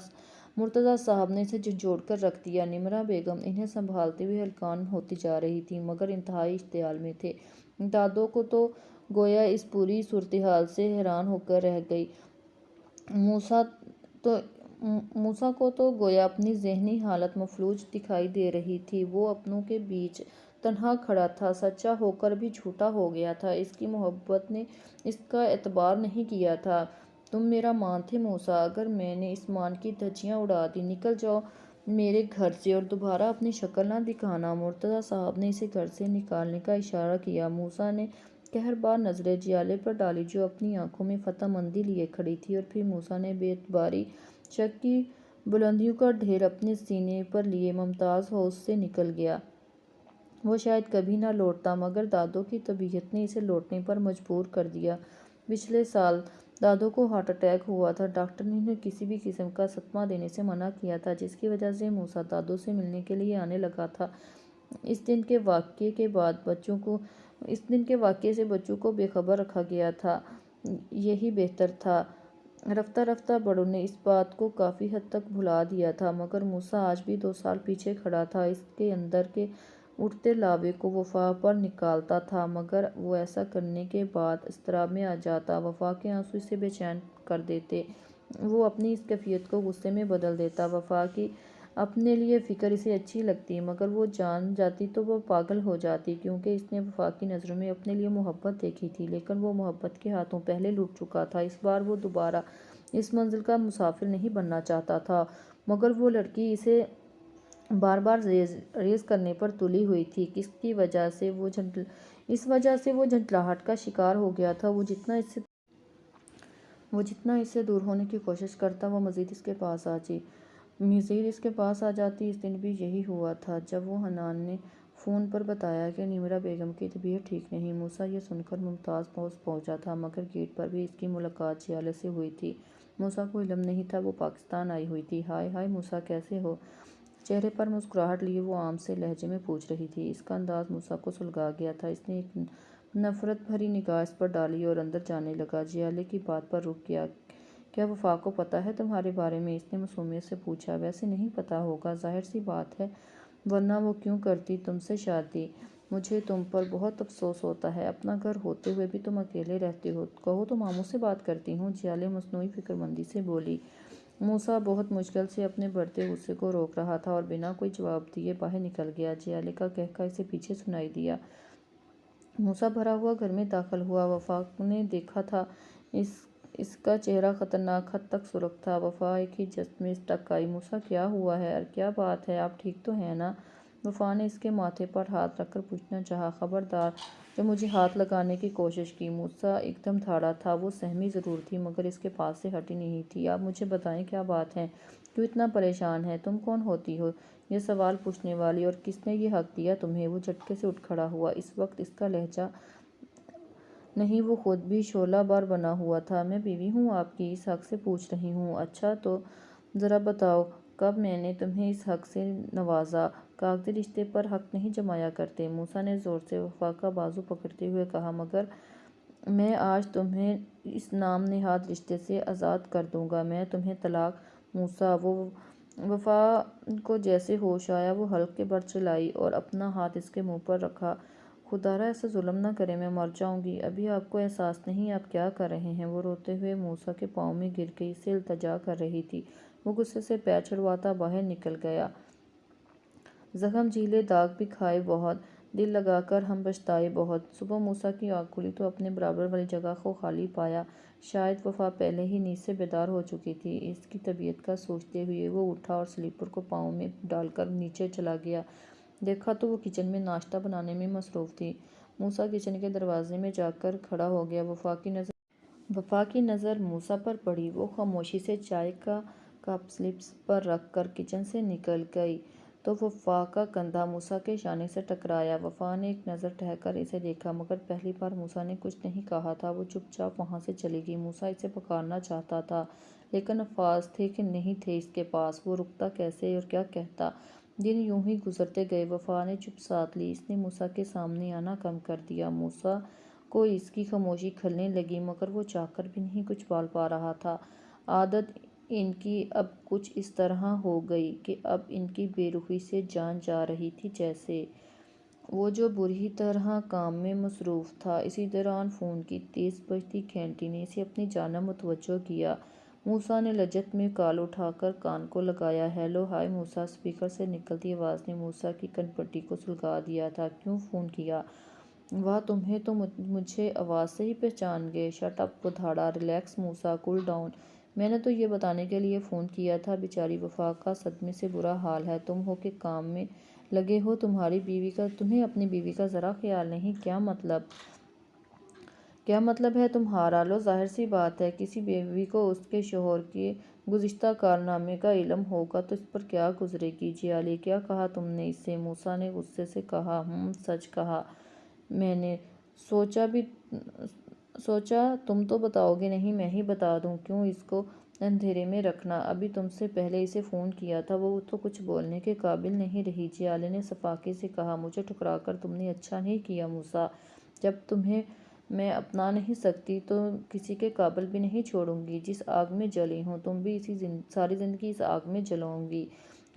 مرتضیٰ صاحب نے اسے جھنجھوڑ کر رکھ دیا۔ نمرہ بیگم انہیں سنبھالتے ہوئے ہلکان ہوتی جا رہی تھیں، مگر انتہائی اشتعال میں تھے۔ دادو کو تو گویا اس پوری صورتحال سے حیران ہو کر رہ گئی۔ موسیٰ کو تو گویا اپنی ذہنی حالت مفلوج دکھائی دے رہی تھی۔ وہ اپنوں کے بیچ تنہا کھڑا تھا، سچا ہو کر بھی جھوٹا ہو گیا تھا۔ اس کی محبت نے اس کا اعتبار نہیں کیا تھا۔ تم میرا مان تھے موسیٰ، اگر میں نے اس مان کی دھجیاں اڑا دیں۔ نکل جاؤ میرے گھر سے اور دوبارہ اپنی شکل نہ دکھانا۔ مرتضیٰ صاحب نے اسے گھر سے نکالنے کا اشارہ کیا۔ موسیٰ نے قہربار نظریں جیالے پر ڈالیں جو اپنی آنکھوں میں فتح مندی لیے کھڑی تھی، اور پھر موسیٰ نے بے اعتباری شک کی بلندیوں کا ڈھیر اپنے سینے پر لیے ممتاز ہاؤس سے نکل گیا۔ وہ شاید کبھی نہ لوٹتا، مگر دادو کی طبیعت نے اسے لوٹنے پر مجبور کر دیا۔ پچھلے سال دادو کو ہارٹ اٹیک ہوا تھا۔ ڈاکٹر نے انہیں کسی بھی قسم کا صدمہ دینے سے منع کیا تھا، جس کی وجہ سے موسیٰ دادو سے ملنے کے لیے آنے لگا تھا۔ اس دن کے واقعے سے بچوں کو بے خبر رکھا گیا تھا، یہی بہتر تھا۔ رفتہ رفتہ بڑوں نے اس بات کو کافی حد تک بھلا دیا تھا، مگر موسیٰ آج بھی 2 سال پیچھے کھڑا تھا۔ اس کے اندر کے اٹھتے لاوے کو وفا پر نکالتا تھا، مگر وہ ایسا کرنے کے بعد اضطراب میں آ جاتا۔ وفا کے آنسو اسے بے چین کر دیتے۔ وہ اپنی اس کیفیت کو غصے میں بدل دیتا۔ وفا کی اپنے لیے فکر اسے اچھی لگتی، مگر وہ جان جاتی تو وہ پاگل ہو جاتی، کیونکہ اس نے وفا کی نظروں میں اپنے لیے محبت دیکھی تھی، لیکن وہ محبت کے ہاتھوں پہلے لٹ چکا تھا۔ اس بار وہ دوبارہ اس منزل کا مسافر نہیں بننا چاہتا تھا، مگر وہ لڑکی اسے بار بار ریز کرنے پر تلی ہوئی تھی۔ اس وجہ سے وہ جھنجھلاہٹ کا شکار ہو گیا تھا۔ وہ جتنا اس سے دور ہونے کی کوشش کرتا، وہ مزید اس کے پاس آ جاتی۔ اس دن بھی یہی ہوا تھا۔ جب وہ حنان نے فون پر بتایا کہ نمرہ بیگم کی طبیعت ٹھیک نہیں، موسیٰ یہ سن کر ممتاز پہنچا تھا، مگر گیٹ پر بھی اس کی ملاقات جیالے سے ہوئی تھی۔ موسیٰ کو علم نہیں تھا وہ پاکستان آئی ہوئی تھی۔ ہائے ہائے موسیٰ، کیسے ہو؟ چہرے پر مسکراہٹ لیے وہ عام سے لہجے میں پوچھ رہی تھی۔ اس کا انداز موسیٰ کو سلگا گیا تھا۔ اس نے ایک نفرت بھری نگاہ اس پر ڈالی اور اندر جانے لگا۔ جیالے کی بات پر رک گیا۔ کیا وفا کو پتہ ہے تمہارے بارے میں؟ اس نے معصومیت سے پوچھا۔ ویسے نہیں پتہ ہوگا، ظاہر سی بات ہے، ورنہ وہ کیوں کرتی تم سے شادی؟ مجھے تم پر بہت افسوس ہوتا ہے، اپنا گھر ہوتے ہوئے بھی تم اکیلے رہتے ہو۔ کہو تو ماموں سے بات کرتی ہوں، جیالے مصنوعی فکرمندی سے بولی۔ موسیٰ بہت مشکل سے اپنے بڑھتے غصے کو روک رہا تھا اور بنا کوئی جواب دیے باہر نکل گیا۔ جیالے کا قہقہہ اسے پیچھے سنائی دیا۔ موسیٰ بھرا ہوا گھر میں داخل ہوا۔ وفا نے دیکھا تھا، اس کا چہرہ خطرناک حد تک سرخ تھا۔ وفا ایک ہی جست میں اسٹک آئی۔ موسیٰ، کیا ہوا ہے؟ کیا بات ہے؟ آپ ٹھیک تو ہیں نا؟ وفا نے اس کے ماتھے پر ہاتھ رکھ کر پوچھنا چاہا۔ خبردار جو مجھے ہاتھ لگانے کی کوشش کی۔ موسیٰ ایک دم دھاڑا تھا۔ وہ سہمی ضرور تھی، مگر اس کے پاس سے ہٹی نہیں تھی۔ آپ مجھے بتائیں کیا بات ہے؟ کیوں اتنا پریشان ہیں؟ تم کون ہوتی ہو یہ سوال پوچھنے والی، اور کس نے یہ حق دیا تمہیں؟ وہ جھٹکے سے اٹھ کھڑا ہوا۔ اس وقت اس کا لہجہ نہیں، وہ خود بھی شعلہ بار بنا ہوا تھا۔ میں بیوی ہوں آپ کی، اس حق سے پوچھ رہی ہوں۔ اچھا تو ذرا بتاؤ، کب میں نے تمہیں اس حق سے نوازا؟ کاغذی رشتے پر حق نہیں جمایا کرتے۔ موسیٰ نے زور سے وفا کا بازو پکڑتے ہوئے کہا۔ مگر میں آج تمہیں اس نام نہاد رشتے سے آزاد کر دوں گا، میں تمہیں طلاق۔ موسیٰ، وفا کو جیسے ہوش آیا وہ حلق کے بل چلائی اور اپنا ہاتھ اس کے منہ پر رکھا۔ خدا را ایسا ظلم نہ کرے، میں مر جاؤں گی۔ ابھی آپ کو احساس نہیں آپ کیا کر رہے ہیں؟ وہ روتے ہوئے موسیٰ کے پاؤں میں گر گئی، اسے التجا کر رہی تھی۔ وہ غصے سے پیر چھڑواتا باہر نکل گیا۔ زخم جھیلے، داغ بھی کھائے بہت، دل لگا کر ہم پچھتائے بہت۔ صبح موسیٰ کی آنکھ کھلی تو اپنے برابر والی جگہ کو خالی پایا۔ شاید وفا پہلے ہی نیند سے بیدار ہو چکی تھی۔ اس کی طبیعت کا سوچتے ہوئے وہ اٹھا اور سلیپر کو پاؤں میں ڈال کر نیچے چلا گیا۔ دیکھا تو وہ کچن میں ناشتہ بنانے میں مصروف تھی۔ موسیٰ کچن کے دروازے میں جا کر کھڑا ہو گیا۔ وفا کی نظر موسیٰ پر پڑی۔ وہ خاموشی سے چائے کا کپ سلیپس پر رکھ کر کچن سے نکل گئی تو وفا کا کندھا موسیٰ کے شانے سے ٹکرایا۔ وفا نے ایک نظر ٹھہر کر اسے دیکھا، مگر پہلی بار موسیٰ نے کچھ نہیں کہا تھا۔ وہ چپ چاپ وہاں سے چلی گئی۔ موسیٰ اسے پکارنا چاہتا تھا، لیکن الفاظ تھے کہ نہیں تھے اس کے پاس۔ وہ رکتا کیسے اور کیا کہتا؟ دن یوں ہی گزرتے گئے۔ وفا نے چپ سادھ لی۔ اس نے موسیٰ کے سامنے آنا کم کر دیا۔ موسیٰ کو اس کی خاموشی کھلنے لگی، مگر وہ چاہ کر بھی نہیں کچھ بول پا رہا تھا۔ عادت ان کی اب کچھ اس طرح ہو گئی کہ اب ان کی بے رخی سے جان جا رہی تھی، جیسے وہ جو بری طرح کام میں مصروف تھا۔ اسی دوران فون کی تیز بجتی گھنٹی نے اسے اپنی جانب متوجہ کیا۔ موسیٰ نے لجت میں کال اٹھا کر کان کو لگایا۔ ہیلو، ہائے موسیٰ۔ اسپیکر سے نکلتی آواز نے موسیٰ کی کن پٹی کو سلگا دیا تھا۔ کیوں فون کیا؟ واہ، تمہیں تو مجھے آواز سے ہی پہچان گئے۔ شٹ اپ بدھاڑا، ریلیکس موسیٰ، کول ڈاؤن۔ میں نے تو یہ بتانے کے لیے فون کیا تھا بیچاری وفا کا صدمے سے برا حال ہے۔ تم ہو کہ کام میں لگے ہو، تمہیں اپنی بیوی کا ذرا خیال نہیں؟ کیا مطلب ہے تمہارا؟ لو، ظاہر سی بات ہے، کسی بیوی کو اس کے شوہر کے گزشتہ کارنامے کا علم ہوگا تو اس پر کیا گزرے گی؟ جیالے، کیا کہا تم نے اسے؟ موسیٰ نے غصے سے کہا۔ سچ کہا میں نے۔ سوچا تم تو بتاؤ گے نہیں، میں ہی بتا دوں۔ کیوں اس کو اندھیرے میں رکھنا؟ ابھی تم سے پہلے اسے فون کیا تھا، وہ تو کچھ بولنے کے قابل نہیں رہی۔ جیالے نے صفاقے سے کہا۔ مجھے ٹھکرا کر تم نے اچھا نہیں کیا موسیٰ۔ جب تمہیں میں اپنا نہیں سکتی تو کسی کے قابل بھی نہیں چھوڑوں گی۔ جس آگ میں جلی ہوں، تم بھی ساری زندگی اس آگ میں جلو گی۔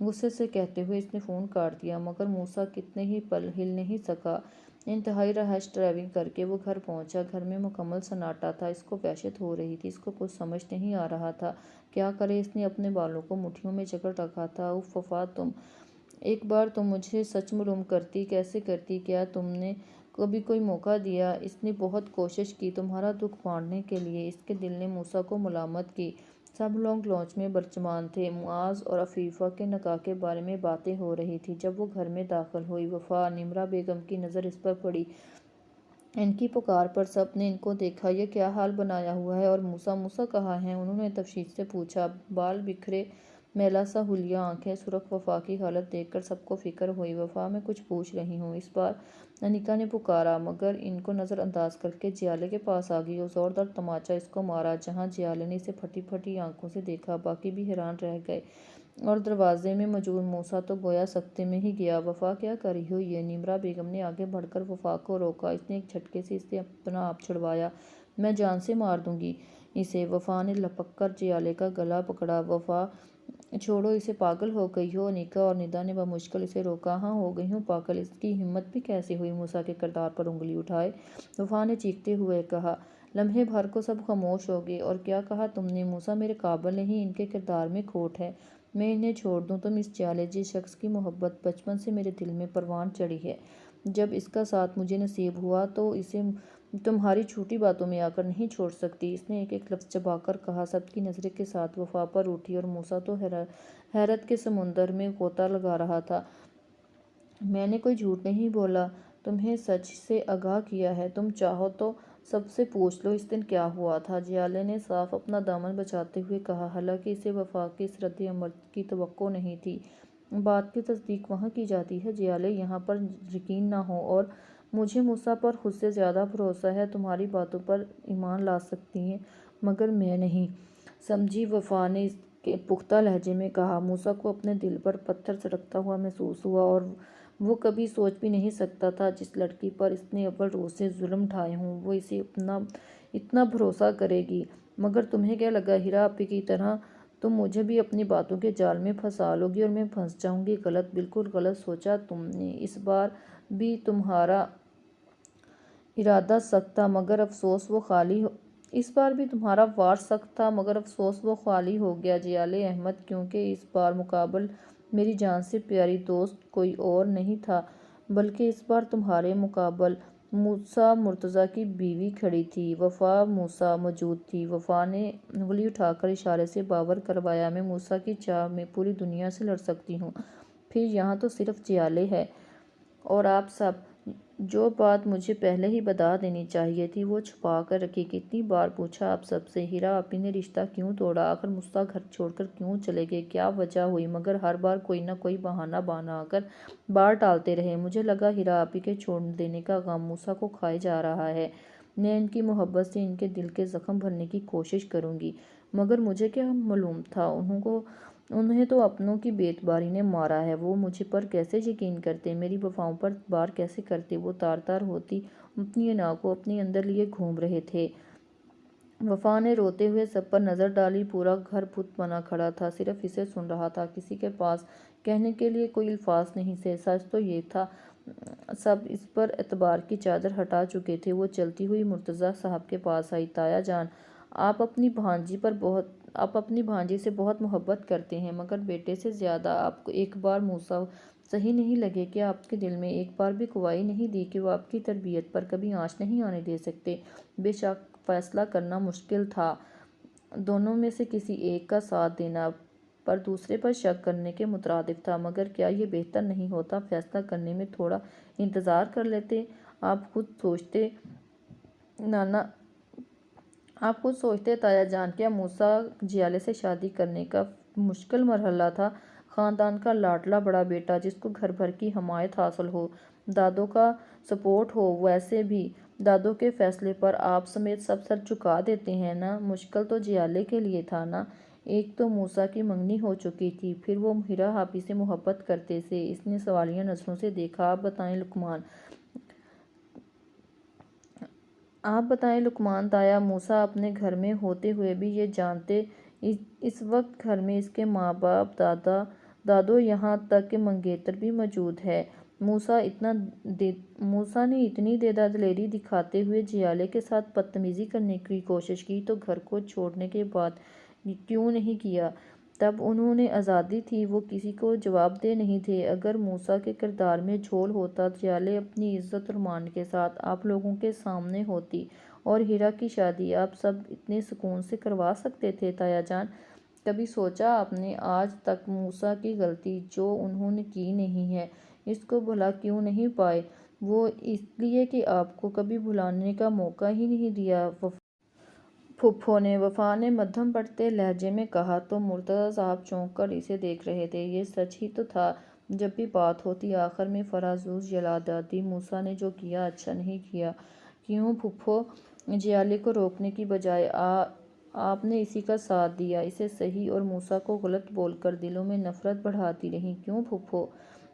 غصے سے کہتے ہوئے اس نے فون کاٹ دیا، مگر موسیٰ کتنے ہی پل ہل نہیں سکا۔ انتہائی رہائش ڈرائیونگ کر کے وہ گھر پہنچا۔ گھر میں مکمل سناٹا تھا۔ اس کو وحشت ہو رہی تھی، اس کو کچھ سمجھ نہیں آ رہا تھا کیا کرے۔ اس نے اپنے بالوں کو مٹھیوں میں جکڑ رکھا تھا۔ اف وفا، ایک بار تم مجھے سچ معلوم کرتی، کیسے کرتی؟ کیا تم نے کبھی کوئی موقع دیا؟ اس نے بہت کوشش کی تمہارا دکھ بانٹنے کے لیے۔ اس کے دل نے موسیٰ کو ملامت کی۔ سب لوگ لانچ میں برچمان تھے۔ معاذ اور عفیفہ کے نکاح کے بارے میں باتیں ہو رہی تھیں۔ جب وہ گھر میں داخل ہوئی، وفا، نمرہ بیگم کی نظر اس پر پڑی۔ ان کی پکار پر سب نے ان کو دیکھا۔ یہ کیا حال بنایا ہوا ہے؟ اور موسیٰ کہاں ہے؟ انہوں نے تفتیش سے پوچھا۔ بال بکھرے، میلا سا حلیہ، آنکھیں سرخ۔ وفا کی حالت دیکھ کر سب کو فکر ہوئی۔ وفا، میں کچھ پوچھ رہی ہوں، اس بار انیکا نے پکارا، مگر ان کو نظر انداز کر کے جیالے کے پاس آ گئی اور زوردار تماچا اس کو مارا۔ جہاں جیالے نے اسے پھٹی پھٹی آنکھوں سے دیکھا، باقی بھی حیران رہ گئے، اور دروازے میں موجود موسیٰ تو گویا سکتے میں ہی گیا۔ وفا، کیا کر رہی ہو یہ؟ نمرہ بیگم نے آگے بڑھ کر وفا کو روکا۔ اس نے ایک جھٹکے سے اسے اپنا آپ چھڑوایا۔ میں جان سے مار دوں گی اسے۔ وفا نے لپک کر جیالے کا گلا پکڑا۔ وفا، چھوڑو اسے، پاگل ہو گئی ہو؟ انیکا اور ندا نے بمشکل اسے روکا۔ ہاں، ہو گئی ہوں پاگل۔ اس کی ہمت بھی کیسے ہوئی موسیٰ کے کردار پر انگلی اٹھائے؟ وفا نے چیختے ہوئے کہا۔ لمحے بھر کو سب خاموش ہو گئے۔ اور کیا کہا تم نے؟ موسیٰ میرے قابل نہیں، ان کے کردار میں کھوٹ ہے، میں انہیں چھوڑ دوں تو؟ مس جیالے، جس شخص کی محبت بچپن سے میرے دل میں پروان چڑھی ہے، جب اس کا ساتھ مجھے نصیب ہوا تو اسے تمہاری چھوٹی باتوں میں آ کر نہیں چھوڑ سکتی۔ اس نے ایک ایک لفظ چبا کر کہا۔ سب کی نظریں کے ساتھ وفا پر اٹھی اور موسیٰ تو حیرت کے سمندر میں غوطہ لگا رہا تھا۔ میں نے کوئی جھوٹ نہیں بولا، تمہیں سچ سے آگاہ کیا ہے۔ تم چاہو تو سب سے پوچھ لو اس دن کیا ہوا تھا۔ جیالے نے صاف اپنا دامن بچاتے ہوئے کہا، حالانکہ اسے وفا کے اس رد عمل کی توقع نہیں تھی۔ بات کی تصدیق وہاں کی جاتی ہے جیالے، یہاں پر یقین نہ ہو، اور مجھے موسیٰ پر خود سے زیادہ بھروسہ ہے۔ تمہاری باتوں پر ایمان لا سکتی ہیں، مگر میں نہیں، سمجھی؟ وفا نے اس کے پختہ لہجے میں کہا۔ موسیٰ کو اپنے دل پر پتھر سڑکتا ہوا محسوس ہوا، اور وہ کبھی سوچ بھی نہیں سکتا تھا جس لڑکی پر اس نے اول روز سے ظلم ڈھائے ہوں، وہ اسے اتنا بھروسہ کرے گی۔ مگر تمہیں کیا لگا ہیرا آپی کی طرح تم مجھے بھی اپنی باتوں کے جال میں پھنسا لو گی اور میں پھنس جاؤں گی؟ غلط، بالکل غلط سوچا تم نے۔ اس بار بھی تمہارا ارادہ سخت تھا مگر افسوس وہ خالی اس بار بھی تمہارا وار سخت تھا مگر افسوس وہ خالی ہو گیا جیال احمد، کیونکہ اس بار مقابل میری جان سے پیاری دوست کوئی اور نہیں تھا، بلکہ اس بار تمہارے مقابل موسیٰ مرتضیٰ کی بیوی کھڑی تھی۔ وفا موسیٰ موجود تھی۔ وفا نے انگلی اٹھا کر اشارے سے باور کروایا، میں موسیٰ کی چاہ میں پوری دنیا سے لڑ سکتی ہوں، پھر یہاں تو صرف جیالے ہے اور آپ سب۔ جو بات مجھے پہلے ہی بتا دینی چاہیے تھی وہ چھپا کر رکھی۔ کتنی بار پوچھا آپ سب سے، ہیرا آپی نے رشتہ کیوں توڑا، آخر موسیٰ گھر چھوڑ کر کیوں چلے گئے، کیا وجہ ہوئی، مگر ہر بار کوئی نہ کوئی بہانہ بنا کر بات ٹالتے رہے۔ مجھے لگا ہیرا آپی کے چھوڑ دینے کا غم موسیٰ کو کھائے جا رہا ہے، میں ان کی محبت سے ان کے دل کے زخم بھرنے کی کوشش کروں گی، مگر مجھے کیا معلوم تھا انہیں تو اپنوں کی بے اعتباری نے مارا ہے۔ وہ مجھ پر کیسے یقین کرتے، میری وفاؤں پر اعتبار کیسے کرتے۔ وہ تار تار ہوتی اپنی انا کو اپنے اندر لیے گھوم رہے تھے۔ وفا نے روتے ہوئے سب پر نظر ڈالی۔ پورا گھر بت بنا کھڑا تھا، صرف اسے سن رہا تھا، کسی کے پاس کہنے کے لیے کوئی الفاظ نہیں تھے۔ سچ تو یہ تھا سب اس پر اعتبار کی چادر ہٹا چکے تھے۔ وہ چلتی ہوئی مرتضیٰ صاحب کے پاس آئی۔ تایا جان، آپ اپنی بھانجی سے بہت محبت کرتے ہیں، مگر بیٹے سے زیادہ۔ آپ کو ایک بار موسیٰ صحیح نہیں لگے کہ آپ کے دل میں ایک بار بھی کوئی نہیں دی کہ وہ آپ کی تربیت پر کبھی آنچ نہیں آنے دے سکتے۔ بے شک فیصلہ کرنا مشکل تھا، دونوں میں سے کسی ایک کا ساتھ دینا پر دوسرے پر شک کرنے کے مترادف تھا، مگر کیا یہ بہتر نہیں ہوتا فیصلہ کرنے میں تھوڑا انتظار کر لیتے۔ آپ خود سوچتے تایا جان، کیا موسیٰ جیالے سے شادی کرنے کا مشکل مرحلہ تھا؟ خاندان کا لاڈلا بڑا بیٹا جس کو گھر بھر کی حمایت حاصل ہو، دادوں کا سپورٹ ہو، ویسے بھی دادوں کے فیصلے پر آپ سمیت سب سر جھکا دیتے ہیں نا۔ مشکل تو جیالے کے لیے تھا نا، ایک تو موسیٰ کی منگنی ہو چکی تھی، پھر وہ ہیرا آپی سے محبت کرتے تھے۔ اس نے سوالیہ نظروں سے دیکھا۔ آپ بتائیں لقمان تایا، موسیٰ اپنے گھر میں ہوتے ہوئے بھی یہ جانتے اس وقت گھر میں اس کے ماں باپ، دادو، یہاں تک کہ منگیتر بھی موجود ہے۔ موسیٰ نے اتنی دیدہ دلیری دکھاتے ہوئے جیالے کے ساتھ بدتمیزی کرنے کی کوشش کی تو گھر کو چھوڑنے کے بعد کیوں نہیں کیا؟ تب انہوں نے آزادی تھی، وہ کسی کو جواب دہ نہیں تھے۔ اگر موسیٰ کے کردار میں جھول ہوتا، جیالے اپنی عزت اور مان کے ساتھ آپ لوگوں کے سامنے ہوتی اور ہیرا کی شادی آپ سب اتنے سکون سے کروا سکتے تھے۔ تایا جان، کبھی سوچا آپ نے آج تک موسیٰ کی غلطی جو انہوں نے کی نہیں ہے، اس کو بھلا کیوں نہیں پائے؟ وہ اس لیے کہ آپ کو کبھی بھلانے کا موقع ہی نہیں دیا۔ پھوپھو نے، وفا نے مدھم بڑھتے لہجے میں کہا تو مرتضیٰ صاحب چونک کر اسے دیکھ رہے تھے۔ یہ سچ ہی تو تھا، جب بھی بات ہوتی آخر میں فرازوز جلا جاتی، موسیٰ نے جو کیا اچھا نہیں کیا۔ کیوں پھوپھو؟ جیالے کو روکنے کی بجائے آپ نے اسی کا ساتھ دیا، اسے صحیح اور موسیٰ کو غلط بول کر دلوں میں نفرت بڑھاتی رہیں۔ کیوں پھوپھو؟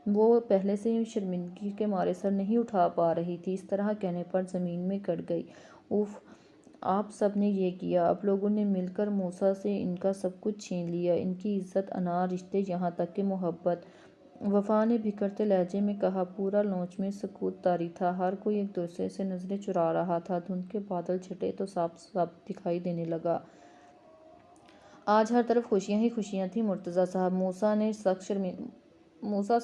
وہ پہلے سے ہی شرمندگی کے مارے سر نہیں اٹھا پا رہی تھی، اس طرح کہنے پر زمین میں گڑ گئی۔ اف، آپ سب نے یہ کیا، آپ لوگوں نے مل کر موسیٰ سے ان کا سب کچھ چھین لیا، ان کی عزت، انا، رشتے، یہاں تک کہ محبت۔ وفا نے بھکرتے لہجے میں کہا۔ پورا لانچ میں سکوت طاری تھا، ہر کوئی ایک دوسرے سے نظریں چرا رہا تھا۔ دھند کے بادل چھٹے تو صاف صاف دکھائی دینے لگا۔ آج ہر طرف خوشیاں ہی خوشیاں تھیں۔ مرتضیٰ صاحب موسیٰ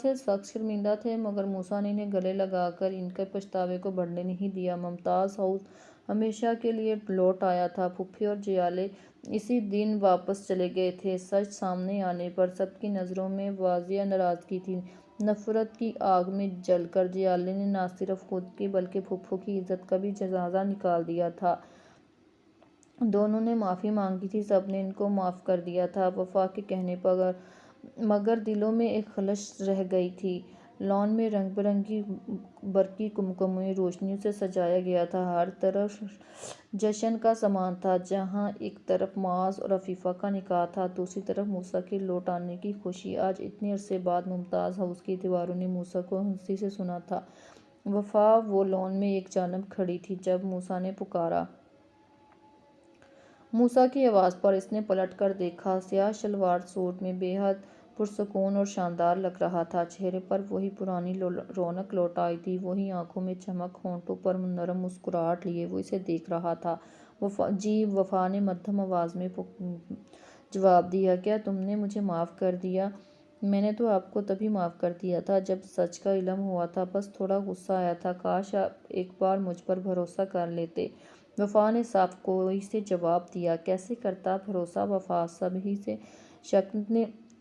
سے سخت شرمندہ تھے، مگر موسیٰ نے انہیں گلے لگا کر ان کے پچھتاوے کو بڑھنے نہیں دیا۔ ممتاز ہاؤس ہمیشہ کے لیے لوٹ آیا تھا۔ پھوپھی اور جیالے اسی دن واپس چلے گئے تھے۔ سچ سامنے آنے پر سب کی نظروں میں واضح ناراضگی تھی۔ نفرت کی آگ میں جل کر جیالے نے نہ صرف خود کی بلکہ پھوپھو کی عزت کا بھی جنازہ نکال دیا تھا۔ دونوں نے معافی مانگی تھی، سب نے ان کو معاف کر دیا تھا وفا کے کہنے پر، مگر دلوں میں ایک خلش رہ گئی تھی۔ لان میں رنگ برنگی برقی کمکمئی روشنیوں سے سجایا گیا تھا، ہر طرف جشن کا سامان تھا۔ جہاں ایک طرف معاذ اور عفیفہ کا نکاح تھا، دوسری طرف موسیٰ کے لوٹ آنے کی خوشی۔ آج اتنے عرصے بعد ممتاز ہاؤس کی دیواروں نے موسیٰ کو ہنستی سے سنا تھا۔ وفا وہ لان میں ایک جانب کھڑی تھی جب موسیٰ نے پکارا۔ موسیٰ کی آواز پر اس نے پلٹ کر دیکھا۔ سیاہ شلوار سوٹ میں بے حد پرسکون اور شاندار لگ رہا تھا۔ چہرے پر وہی پرانی رونق لوٹ آئی تھی، وہی آنکھوں میں چمک، ہونٹوں پر نرم مسکراہٹ لیے وہ اسے دیکھ رہا تھا۔ جی، وفا نے مدھم آواز میں جواب دیا، کیا تم نے مجھے معاف کر دیا؟ میں نے تو آپ کو تبھی معاف کر دیا تھا جب سچ کا علم ہوا تھا، بس تھوڑا غصہ آیا تھا، کاش آپ ایک بار مجھ پر بھروسہ کر لیتے۔ وفا نے صاف گوئی سے جواب دیا، کیسے کرتا بھروسہ وفا،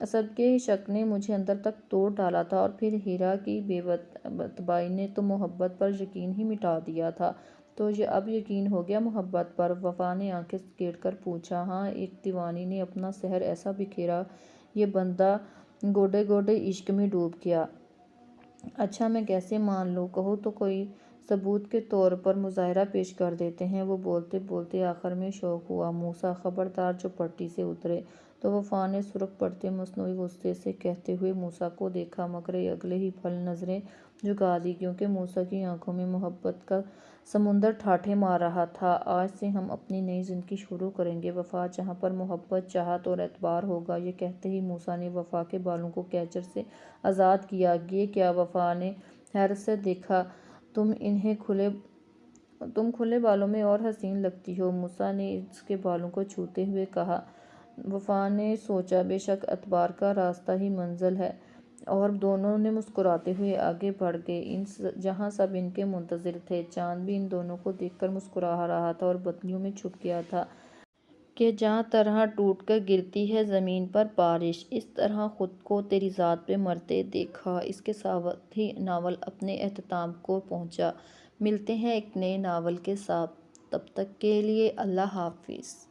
سب کے ہی شک نے مجھے اندر تک توڑ ڈالا تھا، اور پھر ہیرا کی بے اتباعی نے تو محبت پر یقین ہی مٹا دیا تھا۔ تو اب یقین ہو گیا محبت پر؟ وفا نے آنکھیں گیڑ کر پوچھا۔ ہاں، ایک دیوانی نے اپنا سحر ایسا بکھیرا یہ بندہ گوڈے گوڈے عشق میں ڈوب گیا۔ اچھا، میں کیسے مان لوں؟ کہو تو کوئی ثبوت کے طور پر مظاہرہ پیش کر دیتے ہیں۔ وہ بولتے بولتے آخر میں شوق ہوا، موسیٰ خبردار جو پٹی سے اترے۔ تو وفا نے سرخ پڑتے مصنوعی غصے سے کہتے ہوئے موسیٰ کو دیکھا، مگر اگلے ہی پل نظریں جھکا دی، کیونکہ موسیٰ کی آنکھوں میں محبت کا سمندر ٹھاٹھیں مار رہا تھا۔ آج سے ہم اپنی نئی زندگی شروع کریں گے وفا، جہاں پر محبت، چاہت اور اعتبار ہوگا۔ یہ کہتے ہی موسیٰ نے وفا کے بالوں کو کیچر سے آزاد کیا۔ یہ کیا؟ وفا نے حیرت سے دیکھا۔ تم کھلے بالوں میں اور حسین لگتی ہو، موسیٰ نے اس کے بالوں کو چھوتے ہوئے کہا۔ وفا نے سوچا، بے شک اعتبار کا راستہ ہی منزل ہے، اور دونوں نے مسکراتے ہوئے آگے بڑھ گئے، جہاں سب ان کے منتظر تھے۔ چاند بھی ان دونوں کو دیکھ کر مسکرا رہا تھا اور بادلوں میں چھپ گیا تھا کہ جہاں طرح ٹوٹ کر گرتی ہے زمین پر بارش، اس طرح خود کو تیری ذات پہ مرتے دیکھا۔ اس کے ساتھ ہی ناول اپنے اختتام کو پہنچا۔ ملتے ہیں ایک نئے ناول کے ساتھ، تب تک کے لیے اللہ حافظ۔